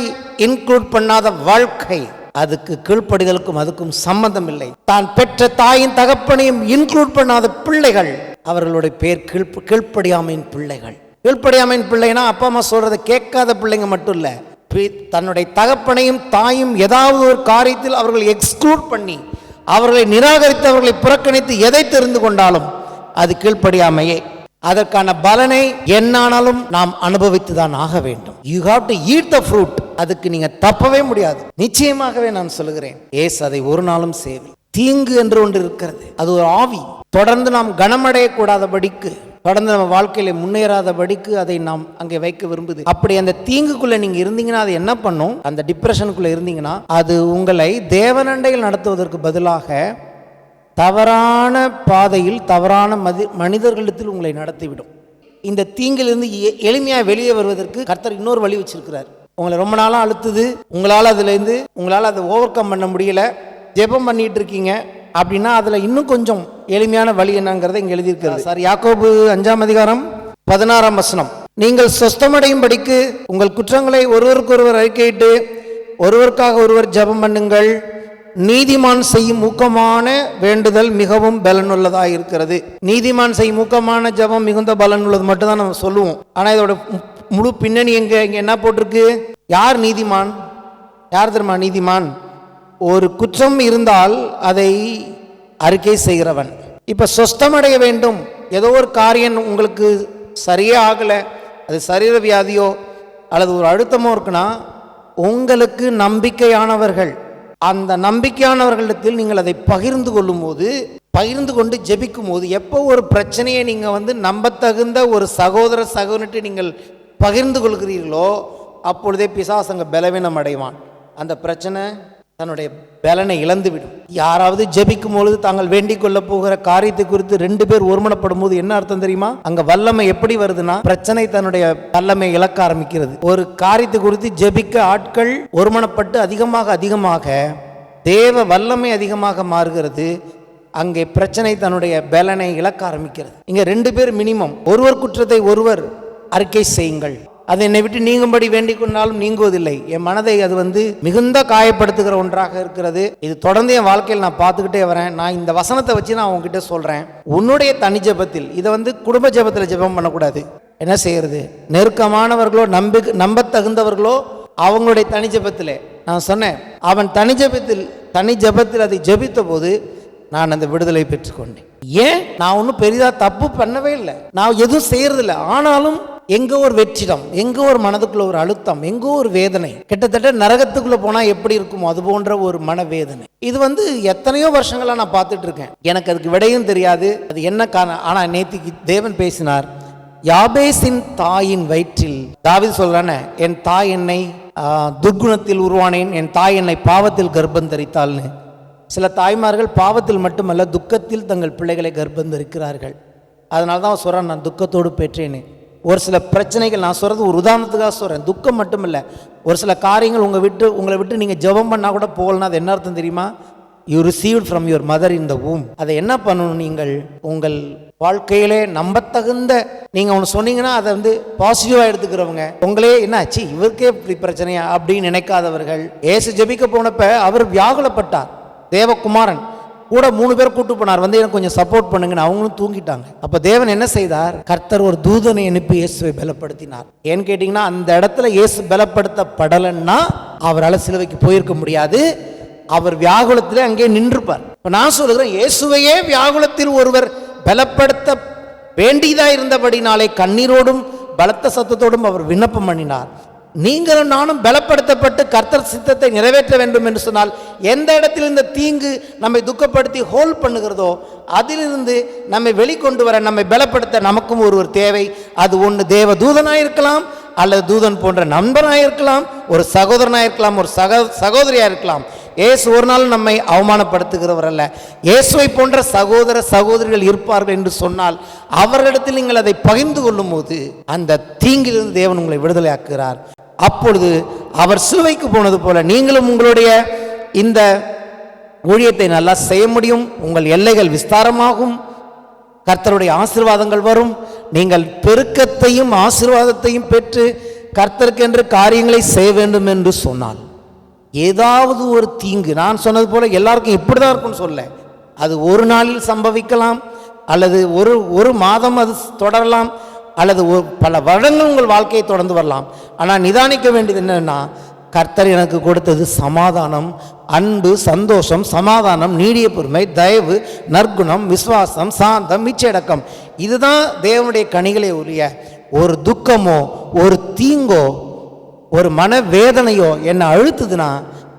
இன்க்ளூட் பண்ணாத வாழ்க்கை, அதுக்கு கீழ்ப்படிதலுக்கும் அதுக்கும் சம்பந்தம் இல்லை. தான் பெற்ற தாயின் தகப்பனையும் இன்க்ளூட் பண்ணாத பிள்ளைகள், அவர்களுடைய பேர் கீழ்ப்படியாமையின் பிள்ளைகள். கீழ்ப்படியாமையின் பிள்ளைனா அப்பா அம்மா சொல்றதை கேட்காத பிள்ளைங்க மட்டும் இல்ல, தன்னுடைய தகப்பனையும் தாயும் ஏதாவது ஒரு காரியத்தில் அவர்கள் எக்ஸ்க்ளூட் பண்ணி, அவர்களை நிராகரித்து, அவர்களை புறக்கணித்து எதை தெரிந்து கொண்டாலும் அது கீழ்ப்படியாமையே. அதற்கான பலனை என்னானாலும் நாம் அனுபவித்து தான் ஆக வேண்டும். You have to eat the fruit. அதுக்கு நீங்க தப்பவே முடியாது. நிச்சயமாகவே நான் சொல்லுகிறேன், ஏசு அதை ஒரு நாளும் செய்யவில்லை. தீங்கு என்று ஒன்று இருக்கிறது, அது ஒரு ஆவி. தொடர்ந்து நாம் கனமடையக்கூடாதபடிக்கு, தொடர்ந்து நம்ம வாழ்க்கையில முன்னேறாதபடிக்கு அதை நாம் அங்கே வைக்க விரும்புது. அப்படி அந்த தீங்குக்குள்ள நீங்க இருந்தீங்கன்னா அது என்ன பண்ணும்? அந்த டிப்ரெஷனுக்குள்ள இருந்தீங்கன்னா அது உங்களை தேவனண்டையில் நடத்துவதற்கு பதிலாக தவறான பாதையில், தவறான மனிதர்களிடத்தில் உங்களை நடத்திவிடும். இந்த தீங்கிலிருந்து எளிமையாக வெளியே வருவதற்கு கர்த்தர் இன்னொரு வழி வச்சிருக்கிறார். உங்களை ரொம்ப நாளாக அழுத்துது, உங்களால் அதுலேருந்து உங்களால் அதை ஓவர் கம் பண்ண முடியல, ஜெபம் பண்ணிட்டு இருக்கீங்க அப்படின்னா அதில் இன்னும் கொஞ்சம் எளிமையான வழி என்னங்கிறத இங்கே எழுதியிருக்கிறது. சார், யாக்கோபு 5:16 நீங்கள் சொஸ்தமடையும் படிக்கு உங்கள் குற்றங்களை ஒருவருக்கொருவர் அறிக்கையிட்டு ஒருவருக்காக ஒருவர் ஜெபம் பண்ணுங்கள். நீதிமான் செய்யும் ஊக்கமான வேண்டுதல் மிகவும் பலனுள்ளதாக இருக்கிறது. நீதிமான் செய்யும் ஊக்கமான ஜெபம் மிகுந்த பலன் உள்ளது மட்டும் தான் நம்ம சொல்லுவோம். ஆனால் இதோட முழு பின்னணி இங்க என்ன போட்டிருக்கு? யார் நீதிமான்? யார் தெரியுமா நீதிமான்? ஒரு குற்றம் இருந்தால் அதை அறிக்கை செய்கிறவன். இப்ப சொஸ்தமடைய வேண்டும், ஏதோ ஒரு காரியம் உங்களுக்கு சரியே ஆகலை, அது சரீர வியாதியோ அல்லது ஒரு அழுத்தமோ இருக்குன்னா, உங்களுக்கு நம்பிக்கையானவர்கள், அந்த நம்பிக்கையானவர்களிடத்தில் நீங்கள் அதை பகிர்ந்து கொள்ளும் போது, பகிர்ந்து கொண்டு ஜெபிக்கும் போது, எப்போ ஒரு பிரச்சனையை நீங்கள் நம்பத்தகுந்த ஒரு சகோதர சகோதரிட்டு நீங்கள் பகிர்ந்து கொள்கிறீர்களோ அப்பொழுதே பிசாசங்க பலவீனம் அடைவான். அந்த பிரச்சனை தன்னுடைய பலனை இழந்துவிடும். யாராவது ஜெபிக்கும் பொழுது தாங்கள் வேண்டிக் கொள்ள போகிற காரியத்தை குறித்து 2 பேர் ஒருமனப்படும் போது என்ன அர்த்தம் தெரியுமா? அங்க வல்லமை எப்படி வருதுன்னா, பிரச்சனை தன்னுடைய வல்லமை இழக்க ஆரம்பிக்கிறது. ஒரு காரியத்தை குறித்து ஜெபிக்க ஆட்கள் ஒருமனப்பட்டு அதிகமாக தேவ வல்லமை அதிகமாக மாறுகிறது. அங்கே பிரச்சனை தன்னுடைய பலனை இழக்க ஆரம்பிக்கிறது. இங்க 2 பேர் மினிமம், ஒருவர் குற்றத்தை ஒருவர் அறிக்கை செய்யுங்கள். அது என்னை விட்டு நீங்கும்படி வேண்டிக் கொண்டாலும் நீங்குவதில்லை. என் மனதை அது மிகுந்த காயப்படுத்துகிற ஒன்றாக இருக்கிறது. இது தொடர்ந்து என் வாழ்க்கையில் நான் பார்த்துக்கிட்டே வரேன். நான் இந்த வசனத்தை வச்சு நான் உங்ககிட்ட சொல்றேன், உன்னுடைய தனி ஜெபத்தில் இதை குடும்ப ஜெபத்தில் ஜெபம் பண்ணக்கூடாது. என்ன செய்யறது? நெருக்கமானவர்களோ நம்பத்தகுந்தவர்களோ அவங்களுடைய தனி ஜெபத்தில் நான் சொன்னேன், அவன் தனி ஜெபத்தில் அதை ஜெபித்த போது நான் அந்த விடுதலை பெற்றுக்கொண்டேன். ஏன்? நான் ஒன்றும் பெரிதாக தப்பு பண்ணவே இல்லை, நான் எதுவும் செய்யறதில்லை. ஆனாலும் எங்கோ ஒரு வெற்றிடம், எங்கோ ஒரு மனதுக்குள்ள ஒரு அழுத்தம், எங்கோ ஒரு வேதனை, கிட்டத்தட்ட நரகத்துக்குள்ள போனா எப்படி இருக்குமோ அது போன்ற ஒரு மனவேதனை. இது எத்தனையோ வருஷங்களா நான் பார்த்துட்டு இருக்கேன். எனக்கு அதுக்கு விடையும் தெரியாது, அது என்ன காரணம். ஆனா நேத்திக்கு தேவன் பேசினார். யாபேசின் தாயின் வயிற்றில் தாவீது சொல்றானே, என் தாய் என்னை துர்குணத்தில் உருவானேன், என் தாய் என்னை பாவத்தில் கர்ப்பம் தரித்தாள்னு. சில தாய்மார்கள் பாவத்தில் மட்டுமல்ல துக்கத்தில் தங்கள் பிள்ளைகளை கர்ப்பம் தரிக்கிறார்கள். அதனால தான் சொல்றேன், நான் துக்கத்தோடு பெற்றேன்னு. ஒரு சில பிரச்சனைகள், நான் சொல்றது ஒரு உதாரணத்துக்காக சொல்றேன், துக்கம் மட்டும் இல்லை, ஒரு சில காரியங்கள் உங்களை விட்டு நீங்க ஜெபம் பண்ணா கூட போகலன்னா அது என்ன அர்த்தம் தெரியுமா? You received from your mother in the womb. அதை என்ன பண்ணணும்? நீங்கள் உங்கள் வாழ்க்கையிலே நம்பத்தகுந்த, நீங்க ஒன்று சொன்னீங்கன்னா அதை பாசிட்டிவா எடுத்துக்கிறவங்க, உங்களே என்ன ஆச்சு இவருக்கே இப்படி பிரச்சனையா அப்படின்னு நினைக்காதவர்கள். ஏசு ஜெபிக்க போனப்ப அவர் வியாகுலப்பட்டார். தேவகுமாரன் கூட 3 பேர் கூட்டு போனார், எனக்கு கொஞ்சம் சப்போர்ட் பண்ணுங்கன்னு. அவங்களும் தூங்கிட்டாங்க. அப்ப தேவன் என்ன செய்தார்? கர்த்தர் ஒரு தூதனை அனுப்பி இயேசுவை பலப்படுத்தினார். ஏன்னு கேட்டீங்கன்னா, அந்த இடத்துல இயேசு பலப்படுத்தப்படலைன்னா அவரால் சிலுவைக்கு போயிருக்க முடியாது. அவர் வியாகுலத்திலே அங்கே நின்றுப்பார். இப்ப நான் சொல்லுகிறேன், இயேசுவையே வியாகுலத்தில் ஒருவர் பலப்படுத்த வேண்டியதா இருந்தபடினாலே கண்ணீரோடும் பலத்த சத்தத்தோடும் அவர் விண்ணப்பம் பண்ணினார். நீங்களும் நானும் பலப்படுத்தப்பட்டு கர்த்தர் சித்தத்தை நிறைவேற்ற வேண்டும் என்று சொன்னால், எந்த இடத்தில் இந்த தீங்கு நம்மை துக்கப்படுத்தி ஹோல்ட் பண்ணுகிறதோ அதிலிருந்து நம்மை வெளிக்கொண்டு வர, நம்மை பலப்படுத்த நமக்கும் ஒருவர் தேவை. அது ஒன்று தேவ தூதனாயிருக்கலாம், அல்லது தூதன் போன்ற நண்பனாயிருக்கலாம், ஒரு சகோதரனாயிருக்கலாம், ஒரு சகோதரியா இருக்கலாம். இயேசு ஒரு நாள் நம்மை அவமானப்படுத்துகிறவர் அல்ல. இயேசுவை போன்ற சகோதர சகோதரிகள் இருப்பார்கள் என்று சொன்னால் அவர்களிடத்தில் நீங்கள் அதை பகிர்ந்து கொள்ளும் போது அந்த தீங்கிலிருந்து தேவன் உங்களை விடுதலை ஆக்குகிறார். அப்பொழுது அவர் சிலுவைக்கு போனது போல நீங்களும் உங்களுடைய இந்த ஊழியத்தை நல்லா செய்ய முடியும். உங்கள் எல்லைகள் விஸ்தாரமாகும், கர்த்தருடைய ஆசீர்வாதங்கள் வரும். நீங்கள் பெருக்கத்தையும் ஆசீர்வாதத்தையும் பெற்று கர்த்தருக்கென்று காரியங்களை செய்ய வேண்டும் என்று சொன்னால் ஏதாவது ஒரு தீங்கு, நான் சொன்னது போல எல்லாருக்கும் இப்படிதான் இருக்கும்னு சொல்ல, அது ஒரு நாளில் சம்பவிக்கலாம், அல்லது ஒரு மாதம் அது தொடரலாம், அல்லது பல வருடங்கள் உங்கள் வாழ்க்கையை தொடர்ந்து வரலாம். ஆனால் நிதானிக்க வேண்டியது என்னன்னா, கர்த்தர் எனக்கு கொடுத்தது சமாதானம், அன்பு, சந்தோஷம், சமாதானம், நீடிய பொறுமை, தயவு, நற்குணம், விசுவாசம், சாந்தம், இச்சையடக்கம். இதுதான் தேவனுடைய கனிகளை உரிய. ஒரு துக்கமோ ஒரு தீங்கோ ஒரு மனவேதனையோ என்னை அழுத்துதுன்னா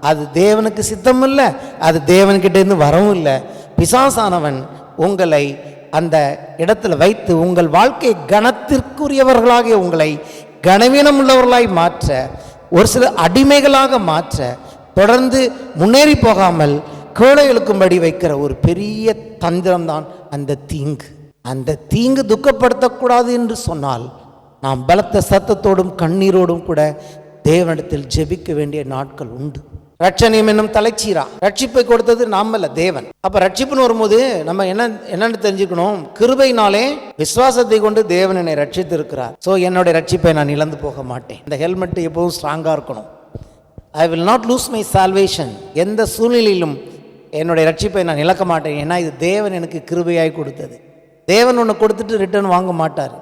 அது தேவனுக்கு சித்தம் இல்லை, அது தேவன்கிட்டேருந்து வரவும் இல்லை. பிசாசானவன் உங்களை அந்த இடத்துல வைத்து உங்கள் வாழ்க்கை கனத்திற்குரியவர்களாக உங்களை கனவீனம் உள்ளவர்களாய் மாற்ற, ஒரு சில அடிமைகளாக மாற்ற, தொடர்ந்து முன்னேறி போகாமல் கீழே இழுக்கும்படி வைக்கிற ஒரு பெரிய தந்திரம்தான் அந்த தீங்கு. அந்த தீங்கு துக்கப்படுத்தக்கூடாது என்று சொன்னால் நாம் பலத்த சத்தத்தோடும் கண்ணீரோடும் கூட தேவனிடத்தில் ஜெபிக்க வேண்டிய நாட்கள் உண்டு. ரட்சணியம் என்னும் தலைச்சீரா, ரட்சிப்பை கொடுத்தது நாமல்ல, தேவன். அப்ப ரட்சிப்புன்னு வரும்போது நம்ம என்னன்னு தெரிஞ்சுக்கணும், கிருபையினாலே விசுவாசத்தை கொண்டு தேவன் என்னை ரட்சித்து இருக்கிறார். ஸோ என்னுடைய ரட்சிப்பை நான் இழந்து போக மாட்டேன். இந்த ஹெல்மெட் எப்பவும் ஸ்ட்ராங்காக இருக்கணும். I will not loose my salvation. எந்த சூழ்நிலையிலும் என்னுடைய ரட்சிப்பை நான் இழக்க மாட்டேன். ஏன்னா இது தேவன் எனக்கு கிருபையாய் கொடுத்தது. தேவன் ஒன்று கொடுத்துட்டு ரிட்டர்ன் வாங்க மாட்டார்.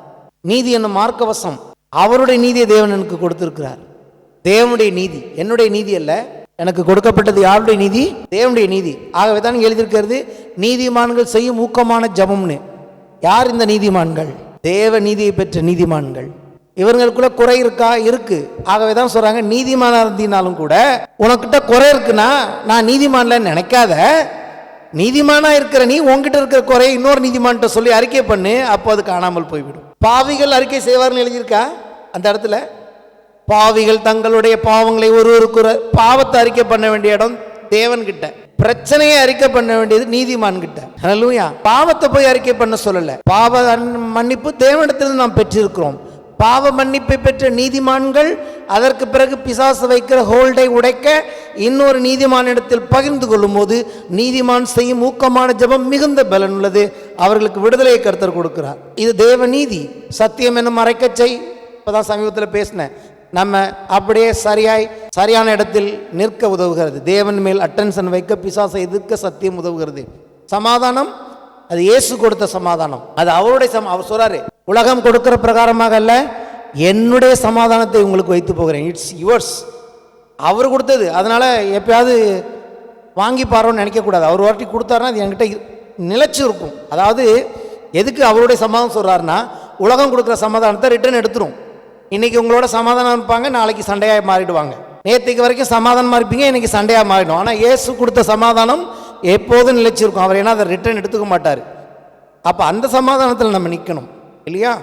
நீதி என்னும் மார்க்கவசம், அவருடைய நீதியை தேவன் எனக்கு கொடுத்திருக்கிறார். தேவனுடைய நீதி என்னுடைய நீதி அல்ல, எனக்கு கொடுக்கப்பட்டது யாருடைய நீதி? தேவனுடைய நீதி. ஆகவே தான் எழுதியிருக்கிறது, நீதிமான்கள் செய்யும் ஊக்கமான ஜபம்னு. யார் இந்த நீதிமான்கள்? தேவ நீதியை பெற்ற நீதிமான்கள். இவங்களுக்குள்ள குறை இருக்கா? இருக்கு. ஆகவே தான் சொல்றாங்க, நீதிமானா இருந்தினாலும் கூட உனக்கிட்ட குறை இருக்குன்னா நான் நீதிமான்ல நினைக்காத, நீதிமானா இருக்கிற நீ உங்ககிட்ட இருக்கிற குறையை இன்னொரு நீதிமான்கிட்ட சொல்லி அறிக்கை பண்ணு, அப்போ அது காணாமல் போய்விடும். பாவிகள் அறிக்கை செய்வார்னு எழுதியிருக்கா அந்த இடத்துல. பாவிகள் தங்களுடைய பாவங்களை ஒருவருக்கு பாவத்தை அறிக்கை பண்ண வேண்டிய இடம் தேவன் கிட்ட, பிரச்சனையை அறிக்கை பண்ண வேண்டியது நீதிமான் கிட்ட. ஹல்லேலூயா. பாவத்தை போய் அறிக்கை பண்ண சொல்லல, பாவ மன்னிப்பு தேவனிடத்தில் நாம் பெற்றிருக்கிறோம். பாவ மன்னிப்பை பெற்ற நீதிமான்கள் அதற்கு பிறகு பிசாசு வைக்கிற ஹோல்டை உடைக்க இன்னொரு நீதிமானிடத்தில் பகிர்ந்து கொள்ளும் போது நீதிமான் செய்யும் ஊக்கமான ஜெபம் மிகுந்த பலன் உள்ளது. அவர்களுக்கு விடுதலையை கர்த்தர் கொடுக்கிறார். இது தேவ நீதி. சத்தியம் என்னும் மறைக்கச்சை, இப்பதான் சமீபத்தில் பேசினேன், நம்ம அப்படியே சரியான இடத்தில் நிற்க உதவுகிறது. தேவன் மேல் அட்டென்ஷன் வைக்க பிசாசை எதிர்க்க சத்தியம் உதவுகிறது. சமாதானம், அது இயேசு கொடுத்த சமாதானம், அது அவருடைய அவர் சொல்றாரு, உலகம் கொடுக்கிற பிரகாரமாக அல்ல, என்னுடைய சமாதானத்தை உங்களுக்கு வைத்து போகிறேன், இட்ஸ் யுவர்ஸ். அவர் கொடுத்தது, அதனால எப்பயாவது வாங்கி பாருன்னு நினைக்கக்கூடாது. அவர் வாட்டி கொடுத்தாருன்னா அது என்கிட்ட நிலைச்சு இருக்கும். அதாவது எதுக்கு அவருடைய சமாதானம் சொல்றாருன்னா, உலகம் கொடுக்குற சமாதானத்தை ரிட்டர்ன் எடுத்துரும். இன்னைக்கு உங்களோட சமாதானம் இருப்பாங்க, நாளைக்கு சண்டையாக மாறிடுவாங்க. நேற்றுக்கு வரைக்கும் சமாதானமாக இருப்பீங்க, இன்னைக்கு சண்டையாக மாறிடும். ஆனால் இயேசு கொடுத்த சமாதானம் எப்போதும் நிலைச்சிருக்கும். அவர் ஏன்னா அதை ரிட்டர்ன் எடுத்துக்க மாட்டார். அப்போ அந்த சமாதானத்தில் நம்ம நிற்கணும் இல்லையா?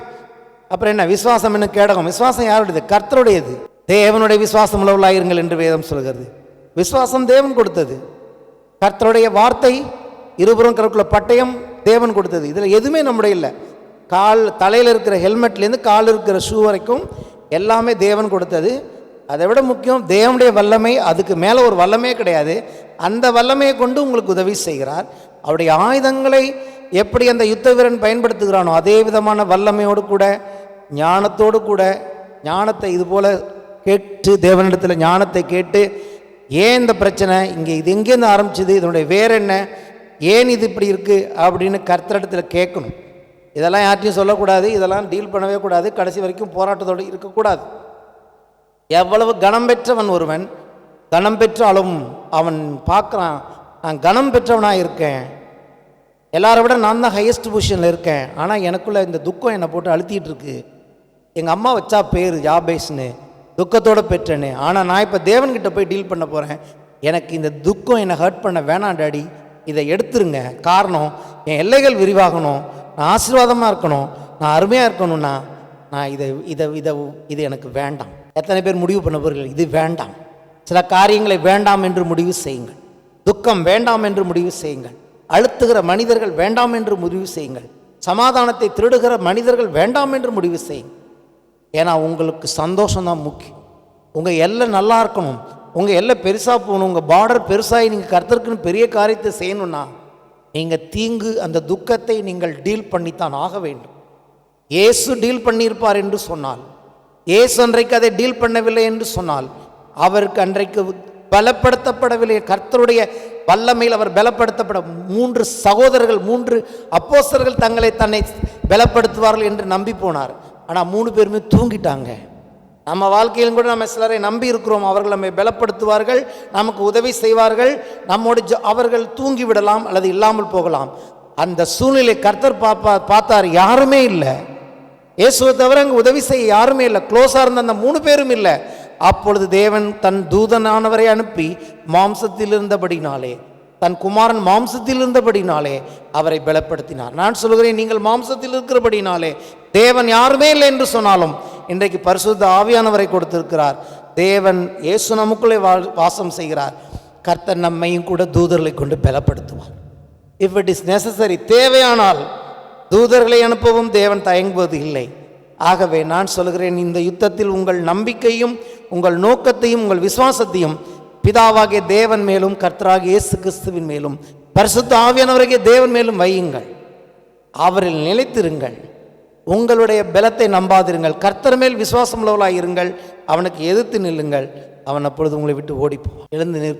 அப்புறம் என்ன, விசுவாசம் என்ன கேடகம்? விசுவாசம் யாருடையது? கர்த்தருடையது. தேவனுடைய விசுவாசம் உள்ளவர்களாயிருங்கள் என்று வேதம் சொல்கிறது. விசுவாசம் தேவன் கொடுத்தது. கர்த்தருடைய வார்த்தை, இருபுறம் கருக்குள்ள பட்டயம் தேவன் கொடுத்தது. இதில் எதுவுமே நம்முடைய இல்லை. தலையில் இருக்கிற ஹெல்மெட்லேருந்து கால் இருக்கிற ஷூ வரைக்கும் எல்லாமே தேவன் கொடுத்தது. அதை விட முக்கியம் தேவனுடைய வல்லமை, அதுக்கு மேலே ஒரு வல்லமே கிடையாது. அந்த வல்லமையை கொண்டு உங்களுக்கு உதவி செய்கிறார். அவருடைய ஆயுதங்களை எப்படி அந்த யுத்த வீரன் பயன்படுத்துகிறானோ அதே விதமான வல்லமையோடு கூட ஞானத்தோடு கூட, ஞானத்தை இது போல் கேட்டு தேவனிடத்தில் ஞானத்தை கேட்டு, ஏன் இந்த பிரச்சனை இங்கே, இது எங்கேருந்து ஆரம்பிச்சது, இதனுடைய வேற என்ன, ஏன் இது இப்படி இருக்குது அப்படின்னு கர்த்தரிடத்தில் கேட்கணும். இதெல்லாம் யார்ட்டையும் சொல்லக்கூடாது, இதெல்லாம் டீல் பண்ணவே கூடாது, கடைசி வரைக்கும் போராட்டத்தோடு இருக்கக்கூடாது. எவ்வளவு கனம் பெற்றவன் ஒருவன் கனம் பெற்றாலும் அவன் பார்க்குறான், நான் கனம் பெற்றவனாக இருக்கேன், எல்லாரை விட நான் தான் ஹையஸ்ட் பொசிஷனில் இருக்கேன், ஆனால் எனக்குள்ளே இந்த துக்கம் என்னை போட்டு அழுத்திட்டு இருக்கு. எங்கள் அம்மா வச்சா பேர் யாபேஸ்னு, துக்கத்தோடு பெற்றேன்னு, ஆனால் நான் இப்போ தேவன்கிட்ட போய் டீல் பண்ண போகிறேன். எனக்கு இந்த துக்கம் என்னை ஹர்ட் பண்ண வேணாம் டாடி, இதை எடுத்துருங்க. காரணம், என் எல்லைகள் விரிவாகணும், நான் ஆசீர்வாதமாக இருக்கணும், நான் அருமையாக இருக்கணும்னா நான் இது எனக்கு வேண்டாம். எத்தனை பேர் முடிவு பண்ண போகிறீர்கள், இது வேண்டாம், சில காரியங்களை வேண்டாம் என்று முடிவு செய்யுங்கள். துக்கம் வேண்டாம் என்று முடிவு செய்யுங்கள். அழுத்துகிற மனிதர்கள் வேண்டாம் என்று முடிவு செய்யுங்கள். சமாதானத்தை திருடுகிற மனிதர்கள் வேண்டாம் என்று முடிவு செய்யுங்கள். ஏன்னா உங்களுக்கு சந்தோஷம்தான் முக்கியம். உங்கள் எல்லை நல்லா இருக்கணும், உங்கள் எல்லை பெருசாக போகணும், உங்கள் பார்டர் பெருசாகி நீங்கள் கர்த்தருக்குன்னு பெரிய காரியத்தை செய்யணும்னா நீங்கள் தீங்கு அந்த துக்கத்தை நீங்கள் டீல் பண்ணித்தான் ஆக வேண்டும். இயேசு டீல் பண்ணியிருப்பார் என்று சொன்னால், இயேசு அன்றைக்கு அதை டீல் பண்ணவில்லை என்று சொன்னால், அவருக்கு அன்றைக்கு பலப்படுத்தப்படவில்லை. கர்த்தருடைய வல்லமையில் அவர் பலப்படுத்தப்பட 3 சகோதரர்கள் 3 அப்போஸ்தலர்கள் தன்னை பலப்படுத்துவார்கள் என்று நம்பி போனார். ஆனால் 3 பேருமே தூங்கிட்டாங்க. நம்ம வாழ்க்கையிலும் கூட நம்ம சிலரை நம்பி இருக்கிறோம். அவர்கள் நம்மை பலப்படுத்துவார்கள், நமக்கு உதவி செய்வார்கள், நம்மோடு அவர்கள் தூங்கி விடலாம் அல்லது இல்லாமல் போகலாம். அந்த சூழ்நிலை கர்த்தர் பார்த்தார், யாருமே இல்லை. இயேசுவை தவிர அங்கே உதவி செய்ய யாருமே இல்லை. க்ளோஸாக இருந்த அந்த 3 பேரும் இல்லை. அப்பொழுது தேவன் தன் தூதனானவரை அனுப்பி மாம்சத்தில் இருந்தபடினாலே, தன் குமாரன் மாம்சத்தில் இருந்தபடினாலே அவரை பலப்படுத்தினார். நான் சொல்கிறேன், நீங்கள் மாம்சத்தில் இருக்கிறபடினாலே, தேவன் யாருமே இல்லை என்று சொன்னாலும் இன்றைக்கு பரிசுத்த ஆவியானவரை கொடுத்திருக்கிறார். தேவன் இயேசு நமக்குள்ளே வாசம் செய்கிறார். கர்த்தர் நம்மையும் கூட தூதர்களை கொண்டு பலப்படுத்துவார். இஃப் இட் இஸ் நெசசரி, தேவையானால் தூதர்களை அனுப்பவும் தேவன் தயங்குவது இல்லை. ஆகவே நான் சொல்கிறேன், இந்த யுத்தத்தில் உங்கள் நம்பிக்கையும் உங்கள் நோக்கத்தையும் உங்கள் விசுவாசத்தையும் பிதாவாகிய தேவன் மேலும் கர்த்தராகிய இயேசு கிறிஸ்துவின் மேலும் பரிசுத்த ஆவியானவராகிய தேவன் மேலும் வையுங்கள். அவரில் நிலைத்திருங்கள். உங்களுடைய பலத்தை நம்பாதிருங்கள். கர்த்தர் மேல் விசுவாசம் உள்ளவர்களாக இருங்கள். அவனுக்கு எதிர்த்து நில்லுங்கள். அவன் அப்பொழுது உங்களை விட்டு ஓடிப்போவான். எழுந்து நிற்போம்.